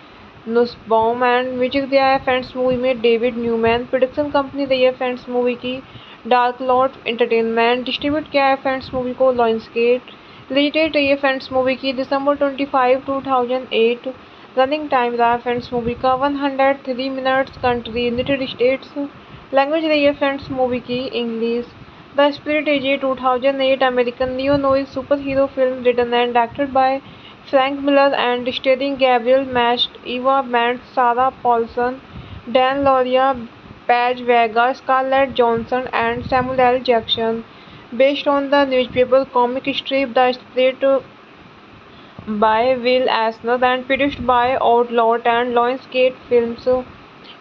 C: Nussbaum and music दिया है फ्रेंड्स मूवी में डेविड न्यूमैन। प्रोडक्शन कंपनी रही है फ्रेंड्स मूवी की डार्क लॉर्ड एंटरटेनमेंट। डिस्ट्रीब्यूट किया है फ्रेंड्स मूवी को लायंसगेट। रिलीज डेट रही है फ्रेंड्स मूवी की दिसंबर 25, 2008। रनिंग टाइम रहा है फ्रेंड्स मूवी का 103 minutes. Country United States. Language रही है फ्रेंड्स मूवी की English. The spirit is a 2008 American neo noir super hero film written and directed by Frank Miller and starring Gabriel Macht, Eva Mendes, Sarah Paulson, Dan Lauria, Paige Vega, Scarlett Johansson, and Samuel L. Jackson. Based on the newspaper comic strip The Spirit by Will Eisner and produced by Outlawed and Lionsgate Films.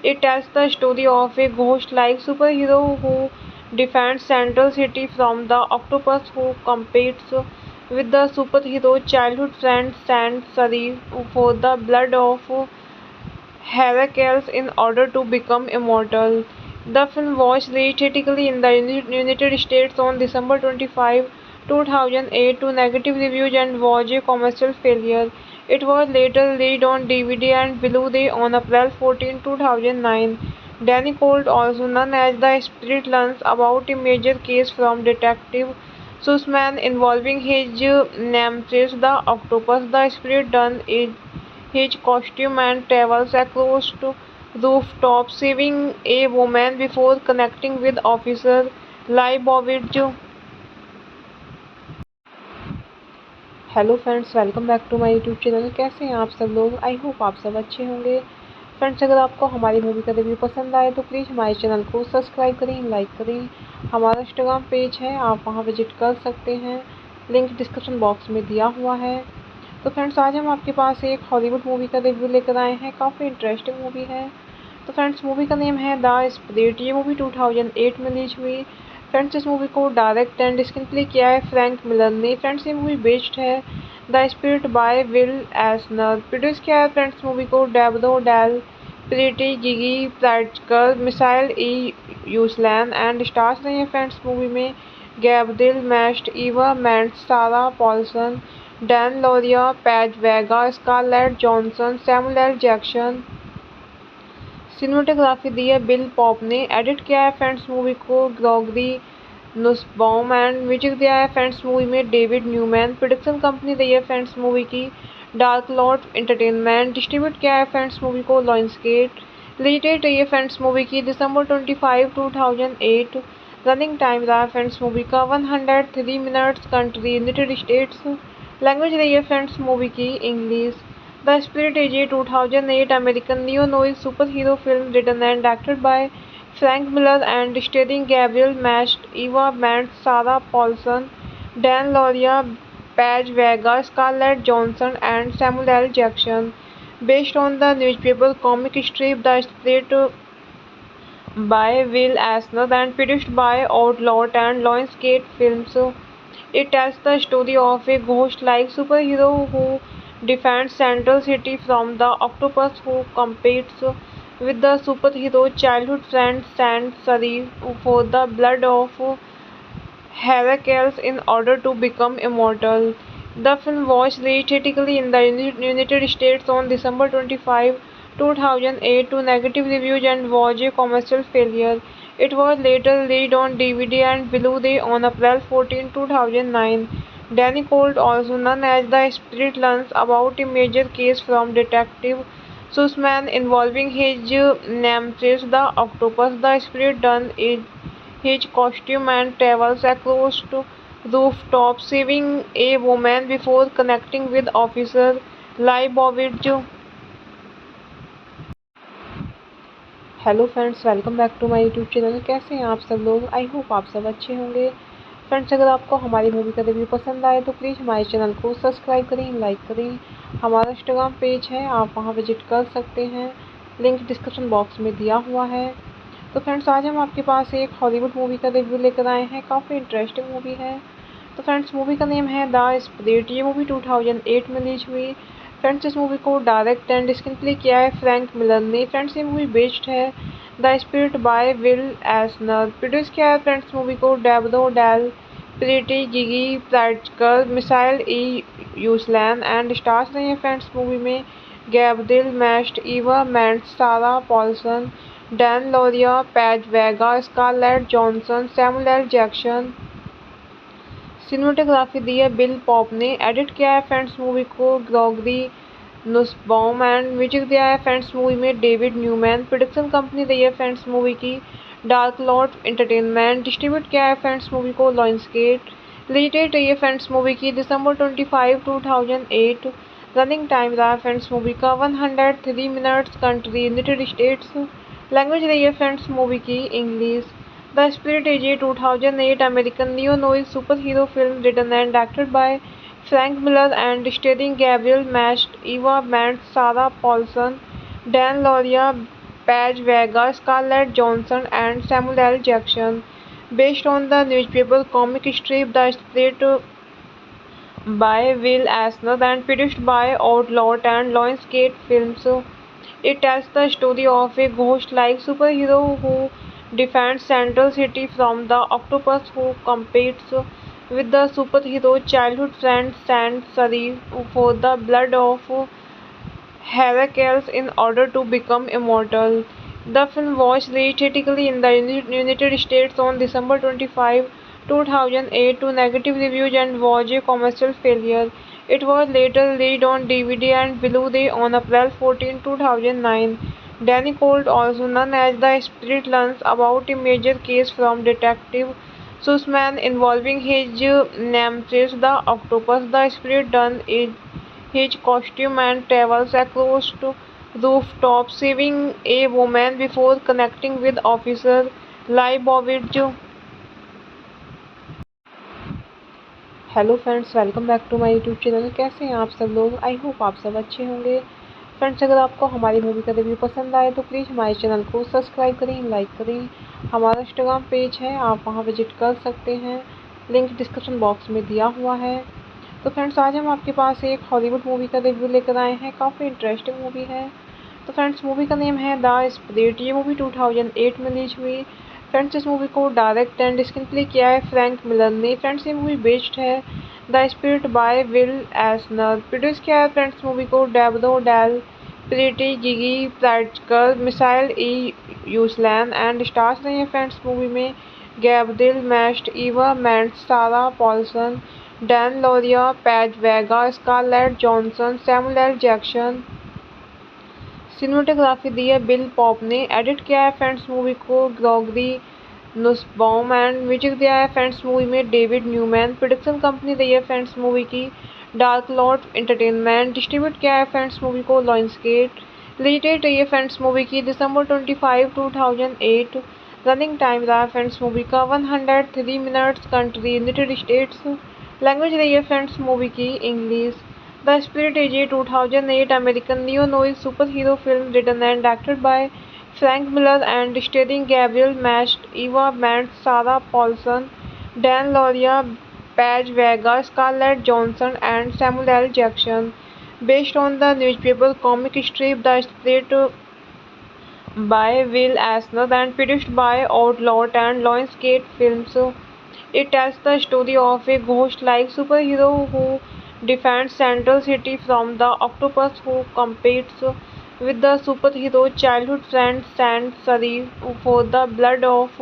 C: It tells the story of a ghost-like superhero who defends Central City from the octopus who competes with the superhero childhood friend Saint Sari for the blood of Heracles in order to become immortal. The film was released theatrically in the United States on December 25, 2008 to negative reviews and was a commercial failure. It was later released on DVD and Blu-ray on April 14, 2009. Danny Colt, also known as the Spirit, learns about a major case from Detective Sussman involving his nemesis, the octopus. The Spirit dons his costume and travels across rooftops, saving a woman before connecting with Officer Leibovitz. Hello friends, welcome back to my YouTube channel. कैसे हैं आप सब लोग? I hope आप सब अच्छे होंगे। Friends, अगर आपको हमारी मूवी का रिव्यू पसंद आए तो प्लीज़ हमारे चैनल को सब्सक्राइब करें, लाइक करें। हमारा इंस्टाग्राम पेज है, आप वहां विजिट कर सकते हैं, लिंक डिस्क्रिप्शन बॉक्स में दिया हुआ है। तो फ्रेंड्स, आज हम आपके पास एक हॉलीवुड मूवी का रिव्यू लेकर आए हैं। काफ़ी इंटरेस्टिंग मूवी है। तो फ्रेंड्स, मूवी का नेम है द स्पिरिट। ये मूवी 2008 में रिलीज हुई। फ्रेंड्स, इस मूवी को डायरेक्ट एंड स्क्रीन प्ले किया है फ्रैंक मिलर ने। फ्रेंड्स, ये मूवी बेस्ड है the Spirit by Will Eisner. Produce किया है फ्रेंड्स मूवी को Deborah Del Prete, Gigi Pritzker, Michael E Uslan and stars रहे हैं फ्रेंड्स मूवी में Gabriel Macht, Eva Mendes, Sarah Paulson, Dan Lauria, Paz Vega, Scarlett Johansson, Samuel L Jackson. Cinematography दी है Bill Pope ने। Edit किया है friends movie को Gregory Nussbaum and music दिया है फ्रेंड्स मूवी में डेविड न्यूमैन। प्रोडक्शन कंपनी रही है फ्रेंड्स मूवी की डार्क लॉर्ड एंटरटेनमेंट। डिस्ट्रीब्यूट किया है फ्रेंड्स मूवी को लायंसगेट। रिलीज डेट रही है फ्रेंड्स मूवी की दिसंबर 25, 2008। रनिंग टाइम रहा है फ्रेंड्स मूवी का 103 minutes. Country United States. Language रही है फ्रेंड्स मूवी की English. The spirit is a 2008 American neo noir super hero film written and directed by Frank Miller and starring Gabriel Macht, Eva Mendes, Sarah Paulson, Dan Lauria, Paige Vega, Scarlett Johansson, and Samuel L. Jackson. Based on the newspaper comic strip The Spirit by Will Eisner and produced by Outlawed and Lionsgate Films. It tells the story of a ghost-like superhero who defends Central City from the octopus who competes with the superhero childhood friend Saint Sari for the blood of Heracles in order to become immortal. The film was released theatrically in the United States on December 25, 2008 to negative reviews and was a commercial failure. It was later released on DVD and Blu-ray on April 14, 2009. Danny Colt, also known as the Spirit, learns about a major case from Detective Sussman involving his nemesis, the octopus. The Spirit dons his costume and travels across rooftops, saving a woman before connecting with Officer Leibovitz. Hello friends, welcome back to my YouTube channel. कैसे हैं आप सब लोग? I hope आप सब अच्छे होंगे। Friends, अगर आपको हमारी मूवी का रिव्यू पसंद आए तो प्लीज़ हमारे चैनल को सब्सक्राइब करें, लाइक करें। हमारा इंस्टाग्राम पेज है, आप वहां विजिट कर सकते हैं, लिंक डिस्क्रिप्शन बॉक्स में दिया हुआ है। तो फ्रेंड्स, आज हम आपके पास एक हॉलीवुड मूवी का रिव्यू लेकर आए हैं। काफ़ी इंटरेस्टिंग मूवी है। तो फ्रेंड्स, मूवी का नेम है द स्पिरिट। ये मूवी 2008 में रिलीज हुई। फ्रेंड्स, इस मूवी को डायरेक्ट एंड स्क्रीन प्ले किया है फ्रैंक मिलर ने। फ्रेंड्स, ये मूवी बेस्ड है the Spirit by Will Eisner. Produce किया है फ्रेंड्स मूवी को Deborah Del Prete, Gigi Pritzker, Michael E Uslan and stars रहे हैं फ्रेंड्स मूवी में Gabriel Mast, Eva Mendes, Sarah Paulson, Dan Lauria, Paige Vega, Scarlett Johansson, Samuel L. Jackson। Cinematography दी है Bill Pope ने। Edit किया है friends movie को Gregory Nussbaum and music दिया है फ्रेंड्स मूवी में डेविड न्यूमैन। प्रोडक्शन कंपनी दी है फ्रेंड्स मूवी की डार्क लॉर्ड एंटरटेनमेंट। डिस्ट्रीब्यूट किया है फ्रेंड्स मूवी को लायंसगेट। रिलीज डेट रही है फ्रेंड्स मूवी की दिसंबर 25, 2008। रनिंग टाइम रहा है फ्रेंड्स मूवी का 103 minutes. Country United States. Language रही है फ्रेंड्स मूवी की English. The Spirit is a 2008 American neo-noir superhero film written and directed by Frank Miller and starring Gabriel Mast, Eva Mendes, Sarah Paulson, Dan Lauria, Paige Vega, Scarlett Johansson, and Samuel L. Jackson. Based on the newspaper comic strip The Spirit by Will Eisner and produced by Outlawed and Lionsgate Films. It tells the story of a ghost-like superhero who defends Central City from the octopus who competes with the superhero childhood friend Saint Sari for the blood of Heracles in order to become immortal. The film was released theatrically in the United States on December 25, 2008 to negative reviews and was a commercial failure. It was later released on DVD and Blu-ray on April 14, 2009. Danny Colt, also known as the Spirit, learns about a major case from Detective Sussman involving his nemesis, the octopus. The Spirit dons his costume and travels across rooftops, saving a woman before connecting with Officer Leibovitz. Hello friends, welcome back to my YouTube channel. कैसे हैं आप सब लोग? I hope आप सब अच्छे होंगे। Friends, अगर आपको हमारी मूवी का रिव्यू पसंद आए तो प्लीज़ हमारे चैनल को सब्सक्राइब करें, लाइक करें। हमारा इंस्टाग्राम पेज है, आप वहां विजिट कर सकते हैं, लिंक डिस्क्रिप्शन बॉक्स में दिया हुआ है। तो फ्रेंड्स, आज हम आपके पास एक हॉलीवुड मूवी का रिव्यू लेकर आए हैं। काफ़ी इंटरेस्टिंग मूवी है। तो फ्रेंड्स, मूवी का नेम है द स्पिरिट। ये मूवी 2008 में रिलीज हुई। फ्रेंड्स, इस मूवी को डायरेक्ट एंड स्क्रीन प्ले किया है फ्रैंक मिलर ने। फ्रेंड्स, ये मूवी बेस्ड है the Spirit by Will Eisner. Produce किया है फ्रेंड्स मूवी को Deborah Del Prete, Gigi Pritzker, Michael E Uslan and stars रहे हैं फ्रेंड्स मूवी में Gabriel Macht, Eva Mendes, Sarah Paulson, Dan Lauria, Paz Vega, Scarlett Johansson, Samuel L Jackson. Cinematography दी है Bill Pope ने। Edit किया है friends movie को Gregory Nussbaum and music दिया है फ्रेंड्स मूवी में डेविड न्यूमैन। प्रोडक्शन कंपनी दी है फ्रेंड्स मूवी की डार्क लॉर्ड एंटरटेनमेंट। डिस्ट्रीब्यूट किया है फ्रेंड्स मूवी को लायंसगेट। रिलीज डेट रही है फ्रेंड्स मूवी की दिसंबर 25, 2008। रनिंग टाइम रहा है फ्रेंड्स मूवी का 103 minutes. Country United States. Language रही है फ्रेंड्स मूवी की English. The Spirit is a 2008 American neo-noir superhero film written and directed by Frank Miller and starring Gabriel Mast, Eva Mendes, Sarah Paulson, Dan Lauria, Paige Vega, Scarlett Johansson, and Samuel L. Jackson. Based on the newspaper comic strip The Spirit by Will Eisner and produced by Outlawed and Lionsgate Films. It tells the story of a ghost-like superhero who defends Central City from the octopus who competes with the superhero childhood friend Saint Sari for the blood of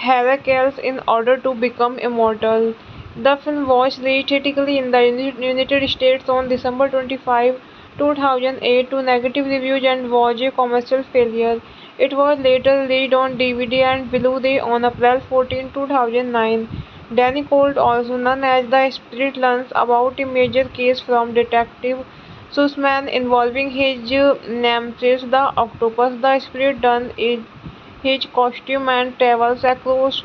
C: Heracles in order to become immortal. The film was released theatrically in the United States on December 25, 2008 to negative reviews and was a commercial failure. It was later released on DVD and Blu-ray on April 14, 2009. Danny Colt, also known as the Spirit, learns about a major case from Detective Sussman involving his nemesis, the octopus. The Spirit dons his costume and travels across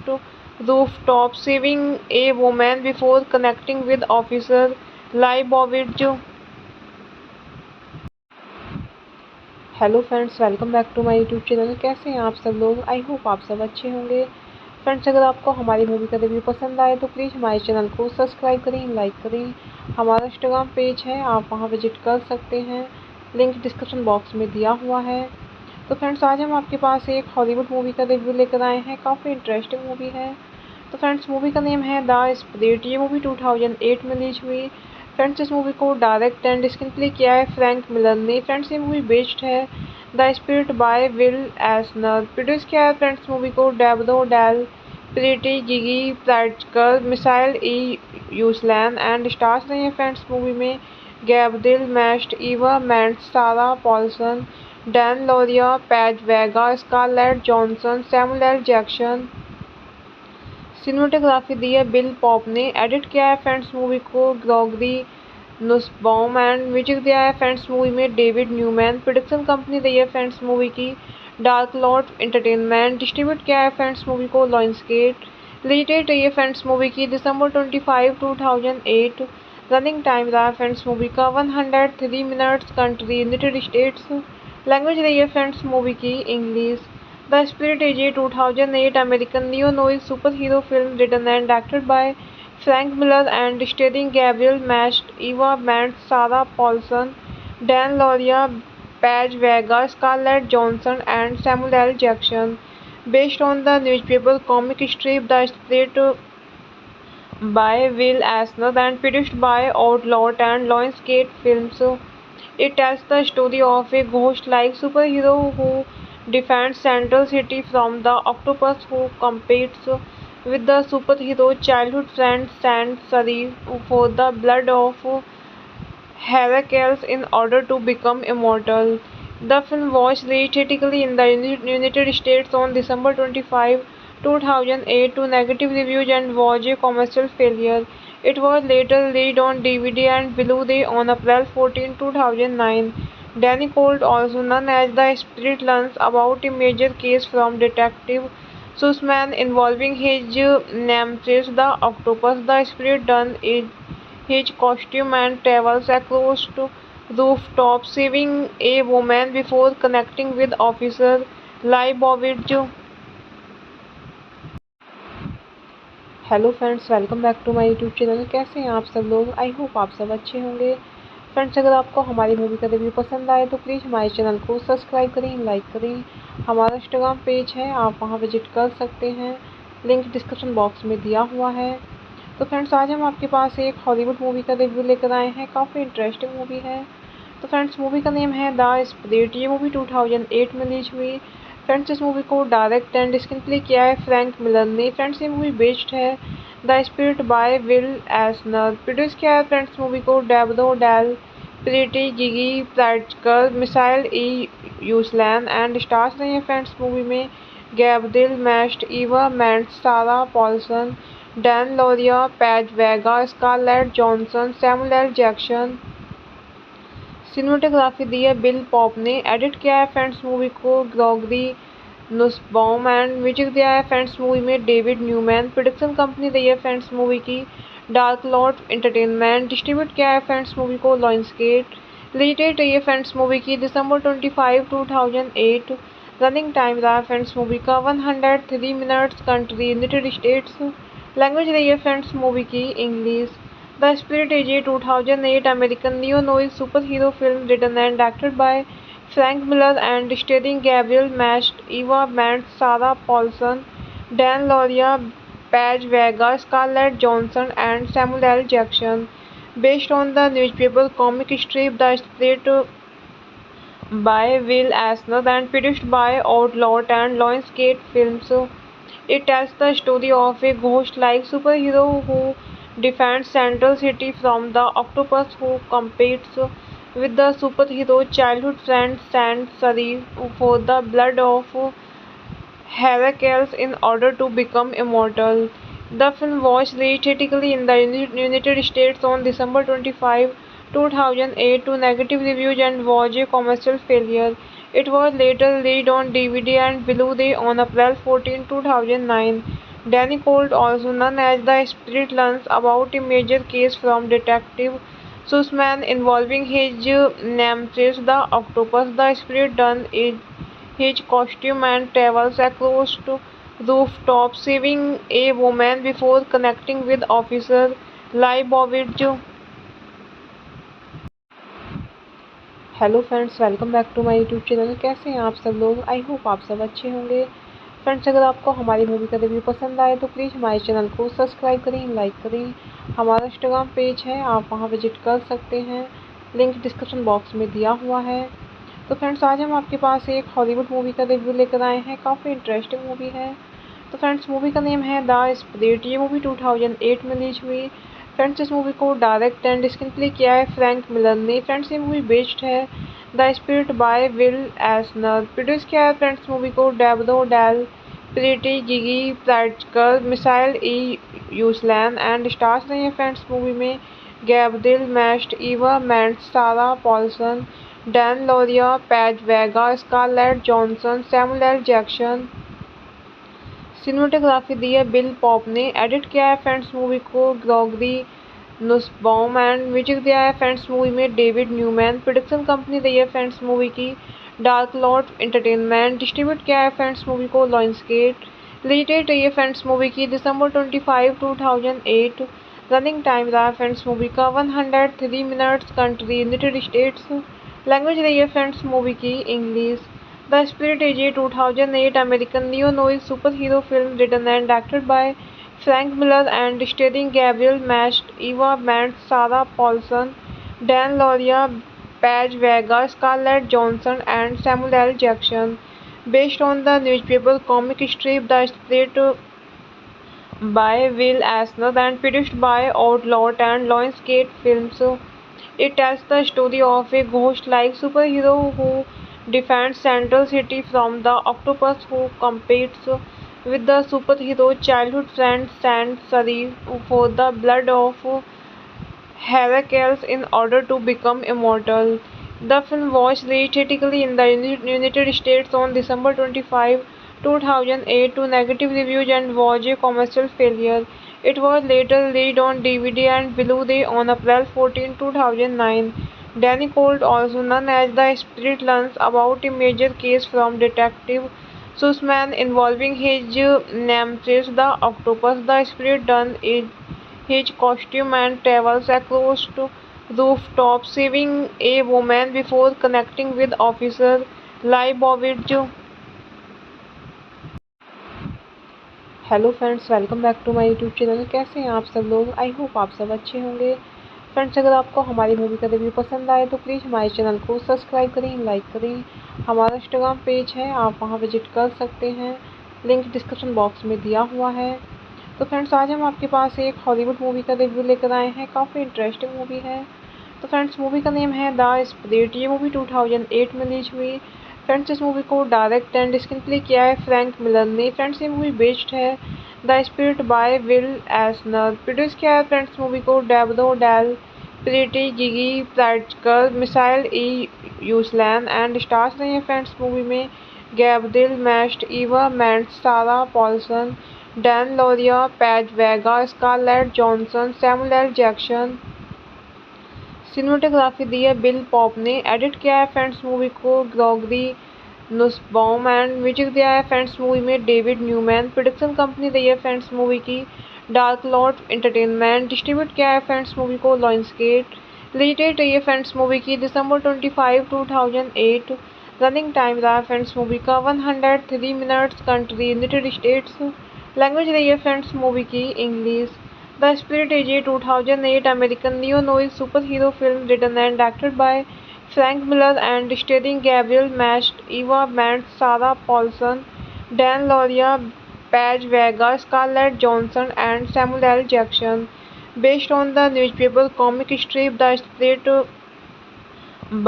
C: rooftops, saving a woman before connecting with Officer Leibovitz. Hello friends, welcome back to my YouTube channel. कैसे हैं आप सब लोग? I hope आप सब अच्छे होंगे। Friends, अगर आपको हमारी मूवी का रिव्यू पसंद आए तो प्लीज़ हमारे चैनल को सब्सक्राइब करें, लाइक करें। हमारा इंस्टाग्राम पेज है, आप वहां विजिट कर सकते हैं, लिंक डिस्क्रिप्शन बॉक्स में दिया हुआ है। तो फ्रेंड्स, आज हम आपके पास एक हॉलीवुड मूवी का रिव्यू लेकर आए हैं। काफ़ी इंटरेस्टिंग मूवी है। तो फ्रेंड्स, मूवी का नेम है द स्पिरिट। ये मूवी 2008 में रिलीज हुई। फ्रेंड्स इस मूवी को डायरेक्ट एंड स्क्रीन प्ले किया है फ्रैंक मिलर ने। फ्रेंड्स ये मूवी बेस्ड है the Spirit by Will Eisner. Produce किया है फ्रेंड्स मूवी को Deborah Del Prete, Gigi Pritzker, Michael E Uslan and stars रहे हैं फ्रेंड्स मूवी में Gabriel Macht, Eva Mendes, Sarah Paulson, Dan Lauria, Paz Vega, Scarlett Johansson, Samuel L Jackson. Cinematography दी है Bill Pope ने। Edit किया है friends movie को Gregory Nussbaum and music दिया है फ्रेंड्स मूवी में डेविड न्यूमैन। प्रोडक्शन कंपनी रही है फ्रेंड्स मूवी की डार्क लॉर्ड एंटरटेनमेंट। डिस्ट्रीब्यूट किया है फ्रेंड्स मूवी को लायंसगेट। रिलीज डेट रही है फ्रेंड्स मूवी की दिसंबर 25, 2008। रनिंग टाइम रहा है फ्रेंड्स मूवी का 103 minutes. Country United States. Language रही है फ्रेंड्स मूवी की English. The spirit is a 2008 American neo-noir superhero film written and directed by Frank Miller and starring Gabriel Macht, Eva Mendes, Sarah Paulson, Dan Lauria, Paige Vega, Scarlett Johansson, and Samuel L. Jackson. Based on the newspaper comic strip The Spirit by Will Eisner and produced by Outlawed and Lionsgate Films. It tells the story of a ghost-like superhero who defends Central City from the octopus who competes with the superhero childhood friend Saint Serif for the blood of Heracles in order to become immortal. The film was released theatrically in the United States on December 25, 2008 to negative reviews and was a commercial failure. It was later released on DVD and Blu-ray on April 14, 2009. Danny Colt, also known as the Spirit, learns about a major case from Detective Sussman involving his nemesis, the octopus. The Spirit dons his costume and travels across rooftops, saving a woman before connecting with Officer Leibovitz. Hello friends, welcome back to my YouTube channel. कैसे हैं आप सब लोग? I hope आप सब अच्छे होंगे। Friends अगर आपको हमारी मूवी का रिव्यू पसंद आए तो प्लीज़ हमारे चैनल को सब्सक्राइब करें, लाइक करें। हमारा इंस्टाग्राम पेज है, आप वहां विजिट कर सकते हैं, लिंक डिस्क्रिप्शन बॉक्स में दिया हुआ है। तो फ्रेंड्स आज हम आपके पास एक हॉलीवुड मूवी का रिव्यू लेकर आए हैं। काफ़ी इंटरेस्टिंग मूवी है। तो फ्रेंड्स मूवी का नेम है द स्पिरिट। ये मूवी 2008 में रिलीज हुई। फ्रेंड्स इस मूवी को डायरेक्ट एंड स्क्रीन प्ले किया है फ्रैंक मिलर ने। फ्रेंड्स ये मूवी बेस्ड है the Spirit by Will Eisner. Produce किया है फ्रेंड्स मूवी को Deborah Del Prete, Gigi Pritzker, Michael E Uslan and stars रहे हैं फ्रेंड्स मूवी में Gabriel Macht, Eva Mendes, Sarah Paulson, Dan Lauria, Paz Vega, Scarlett Johansson, Samuel L Jackson. Cinematography दी है Bill Pope ने। Edit किया है friends movie को Gregory Nussbaum and music दिया है फ्रेंड्स मूवी में डेविड न्यूमैन। प्रोडक्शन कंपनी रही है फ्रेंड्स मूवी की डार्क लॉर्ड एंटरटेनमेंट। डिस्ट्रीब्यूट किया है फ्रेंड्स मूवी को लायंसगेट। रिलीज डेट रही है फ्रेंड्स मूवी की दिसंबर 25, 2008। रनिंग टाइम रहा है फ्रेंड्स मूवी का 103 minutes. Country United States. Language रही है फ्रेंड्स मूवी की English. The spirit is a 2008 American neo-noir superhero film written and directed by Frank Miller and starring Gabriel Macht, Eva Mendes, Sarah Paulson, Dan Lauria, Paige Vega, Scarlett Johansson, and Samuel L. Jackson. Based on the newspaper comic strip The Spirit by Will Eisner and produced by Outlawed and Lionsgate Films. It tells the story of a ghost-like superhero who defends Central City from the octopus who competes with the superhero childhood friend Saint Serif for the blood of Heracles in order to become immortal. The film was released theatrically in the United States on December 25, 2008 to negative reviews and was a commercial failure. It was later released on DVD and Blu-ray on April 14, 2009. Danny Colt, also known as the Spirit, learns about a major case from Detective Sussman involving his nemesis, the octopus. The Spirit dons his costume and travels across rooftops, saving a woman before connecting with Officer Leibovitz. Hello friends, welcome back to my YouTube channel. कैसे हैं आप सब लोग? I hope आप सब अच्छे होंगे। Friends अगर आपको हमारी मूवी का रिव्यू पसंद आए तो प्लीज़ हमारे चैनल को सब्सक्राइब करें, लाइक करें। हमारा इंस्टाग्राम पेज है, आप वहां विजिट कर सकते हैं। लिंक डिस्क्रिप्शन बॉक्स में दिया हुआ है। तो फ्रेंड्स, आज हम आपके पास एक हॉलीवुड मूवी का रिव्यू लेकर आए हैं। काफ़ी इंटरेस्टिंग मूवी है। तो फ्रेंड्स, मूवी का नेम है द स्पिरिट। ये मूवी 2008 में रिलीज हुई। फ्रेंड्स, इस मूवी को डायरेक्ट एंड स्क्रीन प्ले किया है फ्रैंक मिलर ने। फ्रेंड्स, ये मूवी बेस्ड है the Spirit by Will Eisner. Produce किया है फ्रेंड्स मूवी को Deborah Del Prete, Gigi Pritzker, Michael E Uslan and stars रही हैं फ्रेंड्स मूवी में Gabriel Macht, Eva Mendes, Sarah Paulson, Dan Lauria, Paz Vega, Scarlett Johansson, Samuel L Jackson. Cinematography दी है Bill Pope ने। Edit किया है friends movie को Gregory Nussbaum and music दिया है फ्रेंड्स मूवी में डेविड न्यूमैन। प्रोडक्शन कंपनी रही है फ्रेंड्स मूवी की डार्क लॉर्ड एंटरटेनमेंट। डिस्ट्रीब्यूट किया है फ्रेंड्स मूवी को लायंसगेट। रिलीज डेट रही है फ्रेंड्स मूवी की दिसंबर 25, 2008। रनिंग टाइम रहा है फ्रेंड्स मूवी का 103 minutes. Country United States. Language रही है फ्रेंड्स मूवी की English. The spirit is a 2008 American neo-noir superhero film written and directed by Frank Miller and starring Gabriel Macht, Eva Mendes, Sarah Paulson, Dan Lauria, Paige Vega, Scarlett Johansson, and Samuel L. Jackson. Based on the newspaper comic strip The Spirit by Will Eisner and produced by Outlawed and Lionsgate Films. It tells the story of a ghost-like superhero who defends Central City from the octopus who competes with the superhero childhood friend Saint Sari for the blood of Heracles in order to become immortal. The film was released theatrically in the United States on December 25, 2008 to negative reviews and was a commercial failure. It was later released on DVD and Blu-ray on April 14, 2009. Danny Colt, also known as the Spirit, learns about a major case from Detective Sussman involving his nemesis, the octopus. The Spirit dons his costume and travels across rooftops, saving a woman before connecting with Officer Leibovitz. Hello friends, welcome back to my YouTube channel. कैसे हैं आप सब लोग? I hope आप सब अच्छे होंगे। Friends, अगर आपको हमारी मूवी का रिव्यू पसंद आए तो प्लीज़ हमारे चैनल को सब्सक्राइब करें, लाइक करें। हमारा इंस्टाग्राम पेज है, आप वहां विजिट कर सकते हैं। लिंक डिस्क्रिप्शन बॉक्स में दिया हुआ है। तो फ्रेंड्स, आज हम आपके पास एक हॉलीवुड मूवी का रिव्यू लेकर आए हैं। काफ़ी इंटरेस्टिंग मूवी है। तो फ्रेंड्स, मूवी का नेम है द स्पिरिट। ये मूवी 2008 में रिलीज हुई। फ्रेंड्स, इस मूवी को डायरेक्ट एंड स्क्रीन प्ले किया है फ्रैंक मिलर ने। फ्रेंड्स, ये मूवी बेस्ड है the Spirit by Will Eisner. Produce किया है फ्रेंड्स मूवी को Deborah Del Prete, Gigi Pritzker, Michael E Uslan and stars रही हैं फ्रेंड्स मूवी में Gabriel Macht, Eva Mendes, Sarah Paulson, Dan Lauria, Paz Vega, Scarlett Johansson, Samuel L Jackson. Cinematography दी है Bill Pope ने। Edit किया है friends movie को Gregory Nussbaum and music दिया है फ्रेंड्स मूवी में डेविड न्यूमैन। प्रोडक्शन कंपनी रही है फ्रेंड्स मूवी की डार्क लॉर्ड एंटरटेनमेंट। डिस्ट्रीब्यूट किया है फ्रेंड्स मूवी को लायंसगेट। रिलीज डेट रही है फ्रेंड्स मूवी की दिसंबर 25, 2008। रनिंग टाइम रहा है फ्रेंड्स मूवी का 103 minutes. Country United States. Language रही है फ्रेंड्स मूवी की English. The spirit is a 2008 American neo-noir superhero film written and directed by Frank Miller and starring Gabriel Macht, Eva Mendes, Sarah Paulson, Dan Lauria, Paige Vega, Scarlett Johansson, and Samuel L. Jackson. Based on the newspaper comic strip The Spirit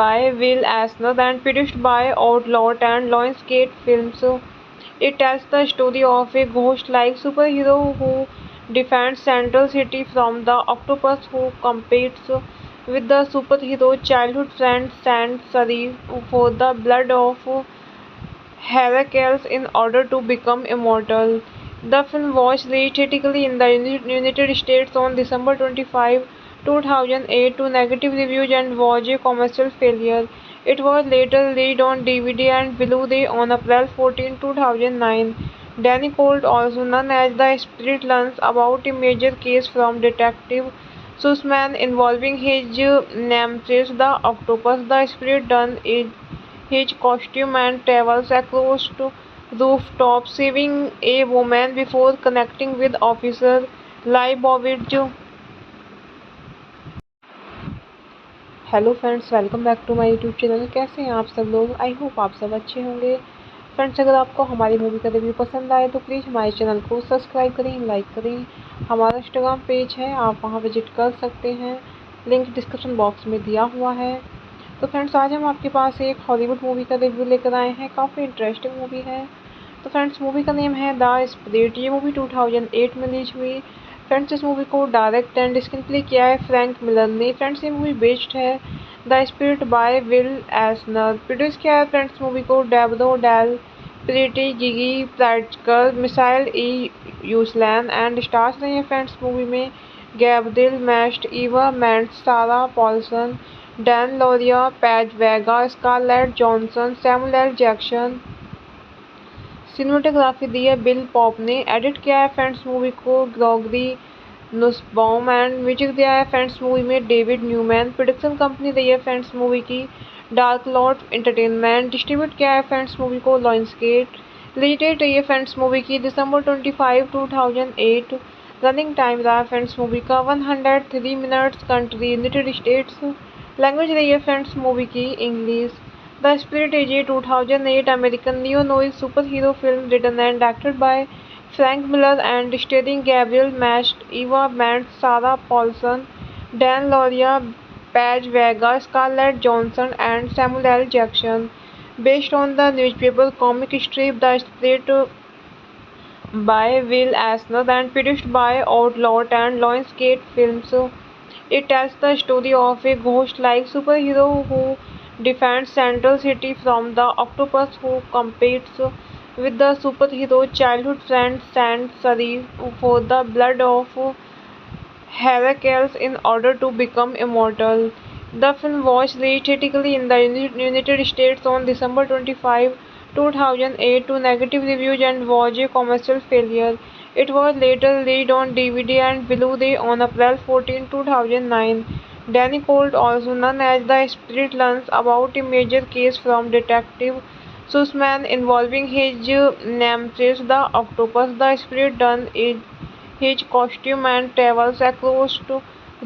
C: by Will Eisner and produced by Outlawed and Lionsgate Films. It tells the story of a ghost-like superhero who defends Central City from the octopus who competes with the superhero childhood friend Saint Sari for the blood of Heracles in order to become immortal. The film was released theatrically in the United States on December 25, 2008 to negative reviews and was a commercial failure. It was later released on DVD and Blu-ray on April 14, 2009. Danny Colt, also known as the Spirit, learns about a major case from Detective Sussman involving his nemesis, the octopus. The Spirit dons his costume and travels across rooftops, saving a woman before connecting with Officer Leibovitz. Hello friends, welcome back to my YouTube channel. कैसे हैं आप सब लोग? I hope आप सब अच्छे होंगे। Friends, अगर आपको हमारी मूवी का रिव्यू पसंद आए तो प्लीज़ हमारे चैनल को सब्सक्राइब करें, लाइक करें। हमारा इंस्टाग्राम पेज है, आप वहां विजिट कर सकते हैं, लिंक डिस्क्रिप्शन बॉक्स में दिया हुआ है। तो फ्रेंड्स, आज हम आपके पास एक हॉलीवुड मूवी का रिव्यू लेकर आए हैं। काफ़ी इंटरेस्टिंग मूवी है। तो फ्रेंड्स, मूवी का नेम है द स्पिरिट। ये मूवी 2008 में रिलीज हुई। फ्रेंड्स, इस मूवी को डायरेक्ट एंड स्क्रीन प्ले किया है फ्रैंक मिलर ने। फ्रेंड्स, ये मूवी बेस्ड है the Spirit by Will Eisner. Produce किया है फ्रेंड्स मूवी को Deborah Del Prete, Gigi Pritzker, Michael E Uslan and stars रही है फ्रेंड्स मूवी में Gabriel Macht, Eva Mendes, Sarah Paulson, Dan Lauria, Paz Vega, Scarlett Johansson, Samuel L Jackson. Cinematography दी है Bill Pope ने। Edit किया है friends movie को Gregory Nussbaum and music दिया है फ्रेंड्स मूवी में डेविड न्यूमैन। प्रोडक्शन कंपनी रही है फ्रेंड्स मूवी की डार्क लॉर्ड एंटरटेनमेंट। डिस्ट्रीब्यूट किया है फ्रेंड्स मूवी को लायंसगेट। रिलीज डेट रही है फ्रेंड्स मूवी की दिसंबर 25, 2008। रनिंग टाइम रहा है फ्रेंड्स मूवी का 103 minutes. Country United States. Language रही है फ्रेंड्स मूवी की English. The spirit is a 2008 American neo-noir superhero film written and directed by Frank Miller and starring Gabriel Macht, Eva Mendes, Sarah Paulson, Dan Lauria, Paige Vega, Scarlett Johansson, and Samuel L. Jackson. Based on the newspaper comic strip The Spirit by Will Eisner and produced by Outlawed and Lionsgate Films. It tells the story of a ghost-like superhero who defends Central City from the octopus who competes with the superhero childhood friend Saint Sari for the blood of Heracles in order to become immortal. The film was released theatrically in the United States on December 25, 2008 to negative reviews and was a commercial failure. It was later released on DVD and Blu-ray on April 14, 2009. Danny Colt, also known as the Spirit, learns about a major case from Detective Sussman involving his nemesis, the octopus. The Spirit dons his costume and travels across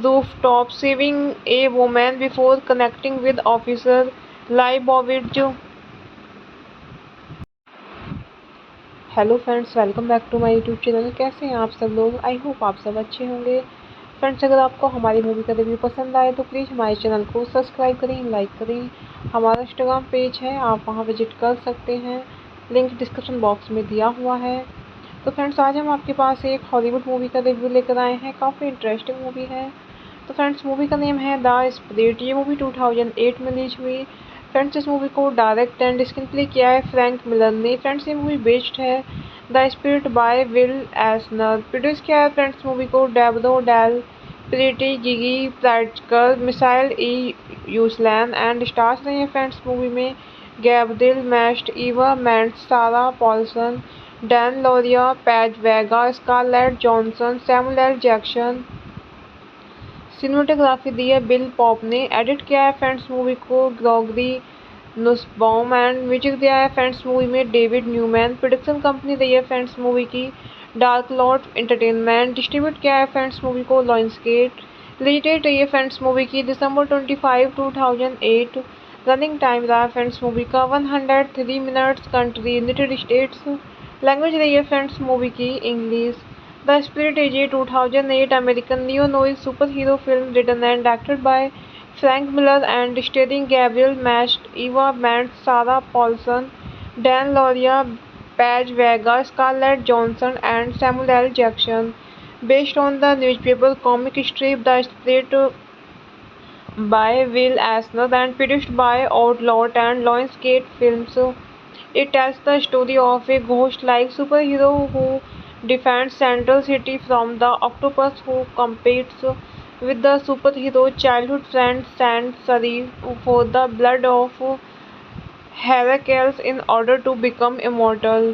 C: rooftops, saving a woman before connecting with Officer Leibovitz. Hello friends, welcome back to my YouTube channel. कैसे हैं आप सब लोग? I hope आप सब अच्छे होंगे। Friends, अगर आपको हमारी मूवी का रिव्यू पसंद आए तो प्लीज़ हमारे चैनल को सब्सक्राइब करें, लाइक करें। हमारा इंस्टाग्राम पेज है, आप वहां विजिट कर सकते हैं, लिंक डिस्क्रिप्शन बॉक्स में दिया हुआ है। तो फ्रेंड्स, आज हम आपके पास एक हॉलीवुड मूवी का रिव्यू लेकर आए हैं। काफ़ी इंटरेस्टिंग मूवी है। तो फ्रेंड्स, मूवी का नेम है द स्पिरिट। ये मूवी 2008 में रिलीज हुई। फ्रेंड्स, इस मूवी को डायरेक्ट एंड स्क्रीन प्ले किया है फ्रैंक मिलर ने। फ्रेंड्स, ये मूवी बेस्ड है the Spirit by Will Eisner. Produce किया है फ्रेंड्स मूवी को Deborah Del Prete, Gigi Pritzker, Michael E Uslan and stars रही है फ्रेंड्स मूवी में Gabriel Macht, Eva Mendes, Sarah Paulson, Dan Lauria, Paz Vega, Scarlett Johansson, Samuel L Jackson. Cinematography दी है Bill Pope ने। Edit किया है friends movie को Gregory Nussbaum and music दिया है फ्रेंड्स मूवी में डेविड न्यूमैन। प्रोडक्शन कंपनी रही है फ्रेंड्स मूवी की डार्क लॉर्ड एंटरटेनमेंट। डिस्ट्रीब्यूट किया है फ्रेंड्स मूवी को लायंसगेट। रिलीज डेट रही है फ्रेंड्स मूवी की दिसंबर 25, 2008। रनिंग टाइम रहा है फ्रेंड्स मूवी का 103 minutes. Country United States. Language रही है फ्रेंड्स मूवी की English. The spirit is a 2008 American neo-noir superhero film written and directed by Frank Miller and starring Gabriel Macht, Eva Mendes, Sarah Paulson, Dan Lauria, Paige Vega, Scarlett Johansson, and Samuel L. Jackson. Based on the newspaper comic strip The Spirit by Will Eisner and produced by Outlawed and Lionsgate Films. It tells the story of a ghost-like superhero who defends Central City from the octopus who competes with the superhero childhood friend Saint Sari for the blood of Heracles in order to become immortal.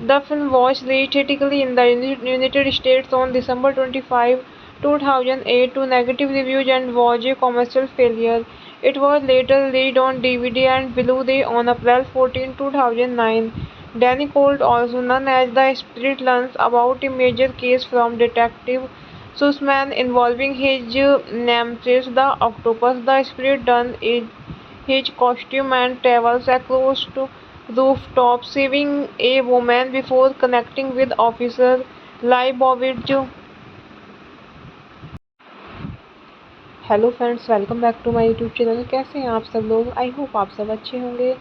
C: The film was released theatrically in the United States on December 25, 2008 to negative reviews and was a commercial failure. It was later released on DVD and Blu-ray on April 14, 2009. Danny Colt, also known as the Spirit, learns about a major case from Detective Sussman involving his nemesis, the octopus. The spirit dons his costume and travels across to rooftops, saving a woman before connecting with Officer Leibovitz. Hello friends, welcome back to my YouTube channel. कैसे हैं आप सब लोग? I hope आप सब अच्छे होंगे।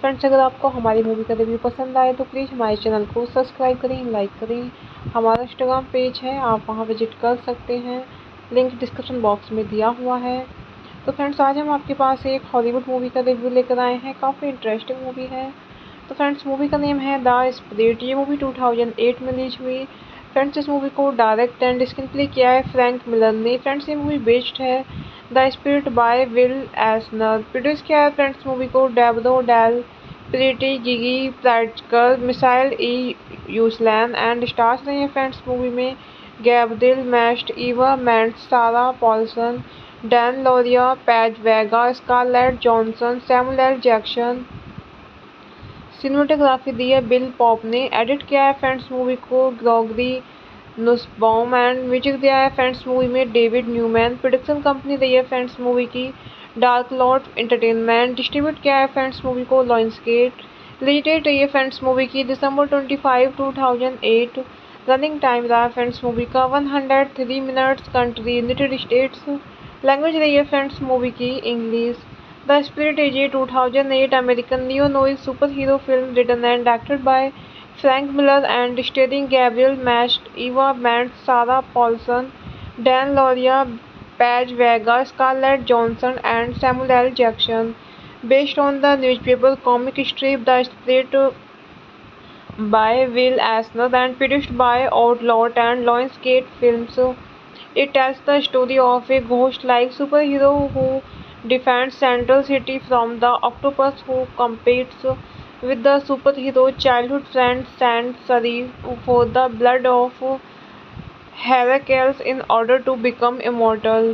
C: Friends, अगर आपको हमारी मूवी का रिव्यू पसंद आए तो प्लीज़ हमारे चैनल को सब्सक्राइब करें, लाइक करें। हमारा इंस्टाग्राम पेज है, आप वहां विजिट कर सकते हैं, लिंक डिस्क्रिप्शन बॉक्स में दिया हुआ है। तो फ्रेंड्स, आज हम आपके पास एक हॉलीवुड मूवी का रिव्यू लेकर आए हैं। काफ़ी इंटरेस्टिंग मूवी है। तो फ्रेंड्स, मूवी का नेम है द स्पिरिट। ये मूवी 2008 में रिलीज हुई। फ्रेंड्स, इस मूवी को डायरेक्ट एंड स्क्रीन प्ले किया है फ्रैंक मिलर ने। फ्रेंड्स, ये मूवी बेस्ड है the Spirit by Will Eisner. Produce किया है फ्रेंड्स मूवी को Deborah Del Prete, Gigi Pritzker, Michael E Uslan and stars रहे हैं फ्रेंड्स मूवी में Gabriel Macht, Eva Mendes, Sarah Paulson, Dan Lauria, Paz Vega, Scarlett Johansson, Samuel L Jackson. Cinematography दी है Bill Pope ने। Edit किया है friends movie को Gregory Nussbaum and music दिया है फ्रेंड्स मूवी में डेविड न्यूमैन। प्रोडक्शन कंपनी रही है फ्रेंड्स मूवी की डार्क लॉर्ड एंटरटेनमेंट। डिस्ट्रीब्यूट किया है फ्रेंड्स मूवी को लायंसगेट। रिलीज डेट रही है फ्रेंड्स मूवी की December 25, 2008। रनिंग टाइम रहा है फ्रेंड्स मूवी का 103 minutes. Country United States. Language रही है फ्रेंड्स मूवी की English. The spirit is a 2008 American neo-noir superhero film written and directed by Frank Miller and starring Gabriel Macht, Eva Mendes, Sarah Paulson, Dan Lauria, Paige Vega, Scarlett Johansson, and Samuel L. Jackson. Based on the newspaper comic strip The Spirit by Will Eisner and produced by Outlawed and Lionsgate Films. It tells the story of a ghost-like superhero who defends Central City from the octopus who competes with the superhero childhood friend Saint Serif for the blood of Heracles in order to become immortal.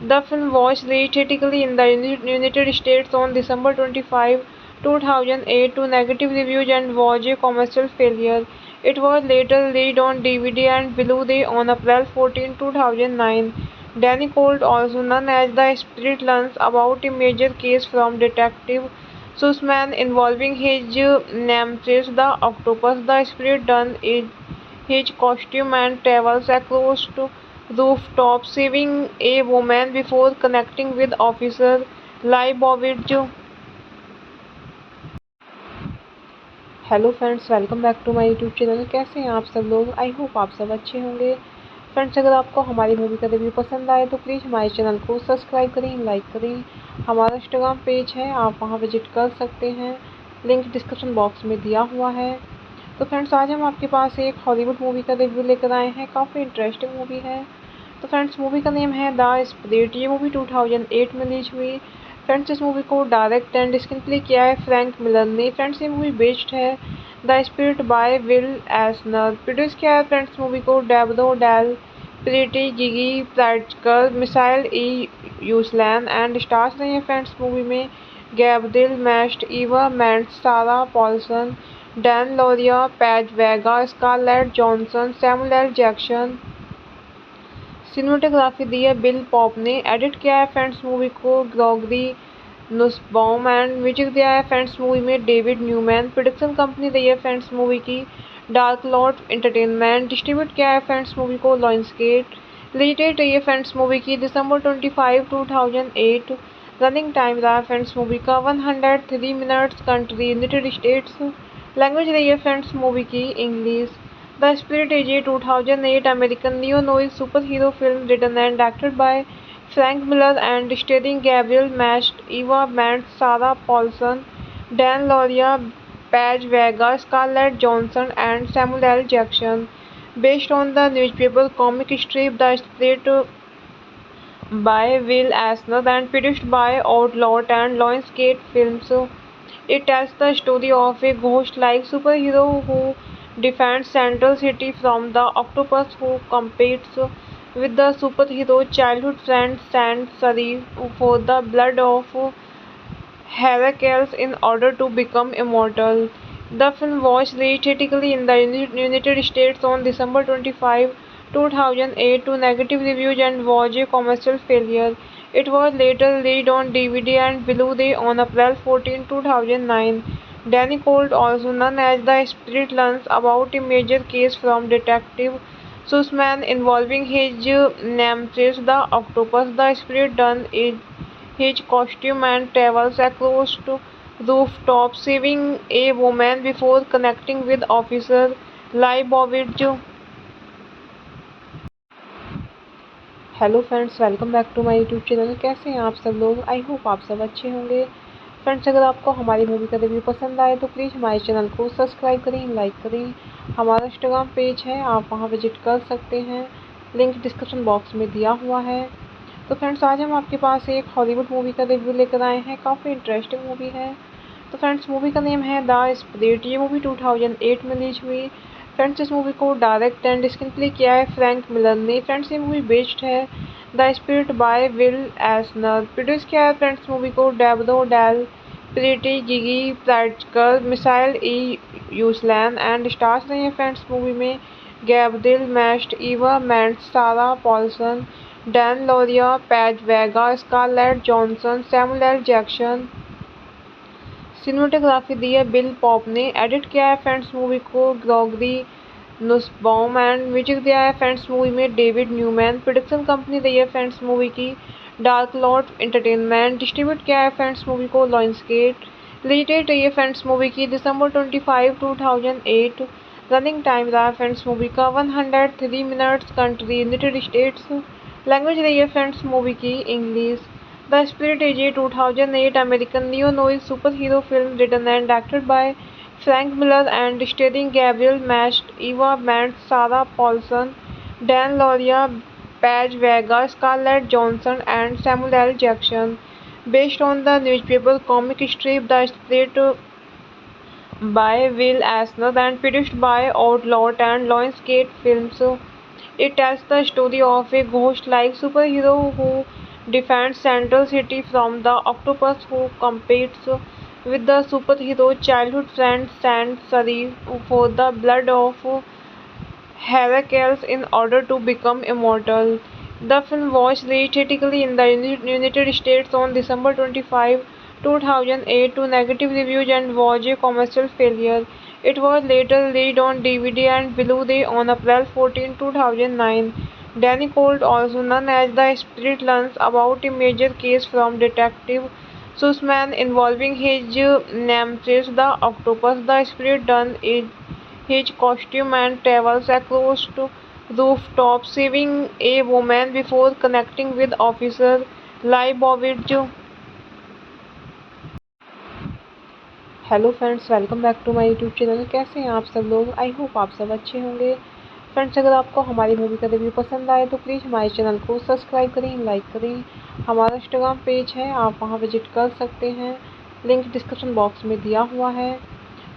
C: The film was released theatrically in the United States on December 25, 2008 to negative reviews and was a commercial failure. It was later released on DVD and Blu-ray on April 14, 2009. Danny Colt, also known as the Spirit, learns about a major case from Detective Sussman involving his nemesis, the octopus. The Spirit dons his costume and travels across to rooftops, saving a woman before connecting with Officer Leibovitz. Hello friends, welcome back to my YouTube channel. कैसे हैं आप सब लोग? I hope आप सब अच्छे होंगे। Friends, अगर आपको हमारी मूवी का रिव्यू पसंद आए तो प्लीज़ हमारे चैनल को सब्सक्राइब करें, लाइक करें। हमारा इंस्टाग्राम पेज है, आप वहां विजिट कर सकते हैं, लिंक डिस्क्रिप्शन बॉक्स में दिया हुआ है। तो फ्रेंड्स, आज हम आपके पास एक हॉलीवुड मूवी का रिव्यू लेकर आए हैं। काफ़ी इंटरेस्टिंग मूवी है। तो फ्रेंड्स, मूवी का नेम है द स्पिरिट। ये मूवी 2008 में रिलीज हुई। फ्रेंड्स, इस मूवी को डायरेक्ट एंड स्क्रीन प्ले किया है फ्रैंक मिलर ने। फ्रेंड्स, ये मूवी बेस्ड है the Spirit by Will Eisner. Produce किया है फ्रेंड्स मूवी को Deborah Del Prete, Gigi Pritzker, Michael E Uslan and stars रहे हैं फ्रेंड्स मूवी में Gabriel Macht, Eva Mendes, Sarah Paulson, Dan Lauria, Paz Vega, Scarlett Johansson, Samuel L Jackson. Cinematography दी है Bill Pope ने। Edit किया है friends movie को Gregory Nussbaum and music दिया है फ्रेंड्स मूवी में डेविड न्यूमैन। प्रोडक्शन कंपनी रही है फ्रेंड्स मूवी की डार्क लॉर्ड एंटरटेनमेंट। डिस्ट्रीब्यूट किया है फ्रेंड्स मूवी को लायंसगेट। रिलीज डेट रही है फ्रेंड्स मूवी की December 25, 2008। रनिंग टाइम रहा है फ्रेंड्स मूवी का 103 minutes. Country United States. Language रही है फ्रेंड्स मूवी की English. The spirit is a 2008 American neo-noir superhero film written and directed by Frank Miller and starring Gabriel Macht, Eva Mendes, Sarah Paulson, Dan Lauria, Paige Vega, Scarlett Johansson, and Samuel L. Jackson. Based on the newspaper comic strip The Spirit by Will Eisner and produced by Outlawed and Lionsgate Films. It tells the story of a ghost-like superhero who defends Central City from the octopus who competes with the superhero childhood friend Saint Serif for the blood of Heracles in order to become immortal. The film was released theatrically in the United States on December 25, 2008 to negative reviews and was a commercial failure. It was later released on DVD and Blu-ray on April 14, 2009. Danny Colt, also known as the Spirit, learns about a major case from Detective Sussman involving his nemesis, the octopus. The Spirit dons his costume and travels across to rooftops, saving a woman before connecting with Officer Leibovitz. Hello friends, welcome back to my YouTube channel. कैसे हैं आप सब लोग? I hope आप सब अच्छे होंगे। Friends, अगर आपको हमारी मूवी का रिव्यू पसंद आए तो प्लीज़ हमारे चैनल को सब्सक्राइब करें, लाइक करें। हमारा इंस्टाग्राम पेज है, आप वहां विजिट कर सकते हैं, लिंक डिस्क्रिप्शन बॉक्स में दिया हुआ है। तो फ्रेंड्स, आज हम आपके पास एक हॉलीवुड मूवी का रिव्यू लेकर आए हैं। काफ़ी इंटरेस्टिंग मूवी है। तो फ्रेंड्स, मूवी का नेम है द स्पिरिट। ये मूवी 2008 में रिलीज हुई। फ्रेंड्स, इस मूवी को डायरेक्ट एंड स्क्रीन प्ले किया है फ्रैंक मिलर ने। फ्रेंड्स, ये मूवी बेस्ड है the Spirit by Will Eisner. Produce किया है फ्रेंड्स मूवी को Deborah Del Prete, Gigi Pritzker, Michael E Uslan and stars रहे हैं फ्रेंड्स मूवी में Gabriel Macht, Eva Mendes, Sarah Paulson, Dan Lauria, Paz Vega, Scarlett Johansson, Samuel L Jackson. Cinematography दी है Bill Pope ने। Edit किया है friends movie को Gregory Nussbaum and music दिया है फ्रेंड्स मूवी में डेविड न्यूमैन। प्रोडक्शन कंपनी रही है फ्रेंड्स मूवी की डार्क लॉर्ड एंटरटेनमेंट। डिस्ट्रीब्यूट किया है फ्रेंड्स मूवी को लायंसगेट। रिलीज डेट रही है फ्रेंड्स मूवी की December 25, 2008। रनिंग टाइम रहा है फ्रेंड्स मूवी का 103 minutes. Country United States. Language रही है फ्रेंड्स मूवी की English. The spirit is a 2008 American neo-noir superhero film written and directed by Frank Miller and starring Gabriel Macht, Eva Mendes, Sarah Paulson, Dan Lauria, Paige Vega, Scarlett Johansson, and Samuel L. Jackson. Based on the newspaper comic strip The Spirit by Will Eisner and produced by Outlawed and Lionsgate Films. It tells the story of a ghost-like superhero who defends Central City from the octopus who competes with the superhero childhood friend Saint Serif for the blood of Heracles in order to become immortal. The film was released theatrically in the United States on December 25, 2008 to negative reviews and was a commercial failure. It was later released on DVD and Blu-ray on April 14, 2009. Danny Colt, also known as the Spirit, learns about a major case from Detective Sussman involving his nemesis, the octopus. The Spirit dons his costume and travels across to rooftops, saving a woman before connecting with Officer Leibovitz. Hello friends, welcome back to my YouTube channel. कैसे हैं आप सब लोग? I hope आप सब अच्छे होंगे। Friends, अगर आपको हमारी मूवी का रिव्यू पसंद आए तो प्लीज़ हमारे चैनल को सब्सक्राइब करें, लाइक करें। हमारा इंस्टाग्राम पेज है, आप वहां विजिट कर सकते हैं, लिंक डिस्क्रिप्शन बॉक्स में दिया हुआ है।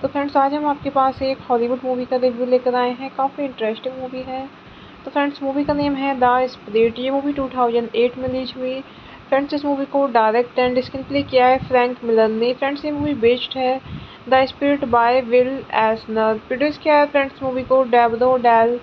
C: तो फ्रेंड्स, आज हम आपके पास एक हॉलीवुड मूवी का रिव्यू लेकर आए हैं। काफ़ी इंटरेस्टिंग मूवी है। तो फ्रेंड्स, मूवी का नेम है द स्पिरिट। ये मूवी 2008 में रिलीज हुई। फ्रेंड्स, इस मूवी को डायरेक्ट एंड स्क्रीन प्ले किया है फ्रैंक मिलर ने। फ्रेंड्स, ये मूवी बेस्ड है the Spirit by Will Eisner. Produce किया है फ्रेंड्स मूवी को Deborah Del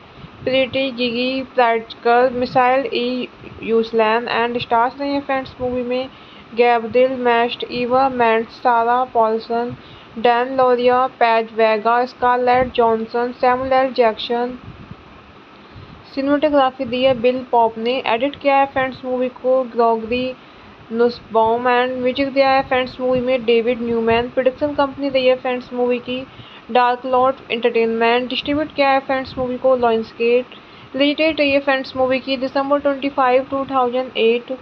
C: Prete, Gigi Pritzker, Michael E Uslan and stars रहे हैं फ्रेंड्स मूवी में Gabriel Macht, Eva Mendes, Sarah Paulson, Dan Lauria, Paz Vega, Scarlett Johansson, Samuel L Jackson. Cinematography दी है Bill Pope ने। Edit किया है friends movie को Gregory Nussbaum and music दिया है फ्रेंड्स मूवी में डेविड न्यूमैन। प्रोडक्शन कंपनी रही है फ्रेंड्स मूवी की डार्क लॉर्ड एंटरटेनमेंट। डिस्ट्रीब्यूट किया है फ्रेंड्स मूवी को लायंसगेट। रिलीज डेट रही है फ्रेंड्स मूवी की December 25, 2008।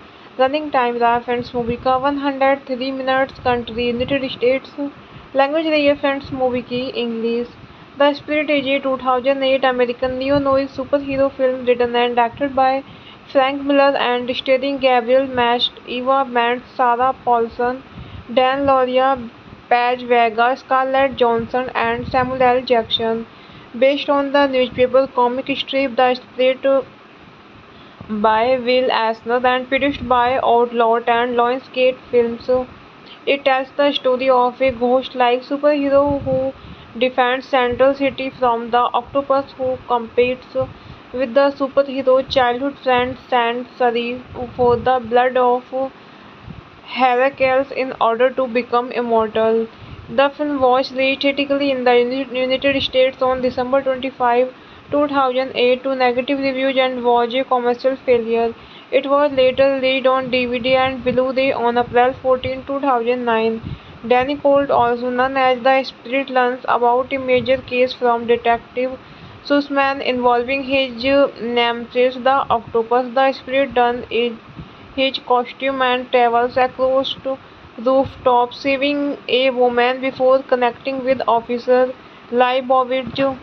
C: रनिंग टाइम रहा है फ्रेंड्स मूवी का 103 minutes. Country United States. Language रही है फ्रेंड्स मूवी की English. The spirit is a 2008 American neo-noir superhero film written and directed by Frank Miller and starring Gabriel Macht, Eva Mendes, Sarah Paulson, Dan Lauria, Paige Vega, Scarlett Johansson, and Samuel L. Jackson. Based on the newspaper comic strip The Spirit by Will Eisner and produced by Outlawed and Lionsgate Films. It tells the story of a ghost-like superhero who defends Central City from the octopus who competes with the superhero childhood friend Saint Sari for the blood of Heracles in order to become immortal. The film was released theatrically in the United States on December 25, 2008 to negative reviews and was a commercial failure. It was later released on DVD and Blu-ray on April 14, 2009. Danny Colt, also known as the Spirit, learns about a major case from Detective Sussman involving his nemesis, the octopus. The Spirit dons his costume and travels across to rooftops, saving a woman before connecting with Officer Leibovitz,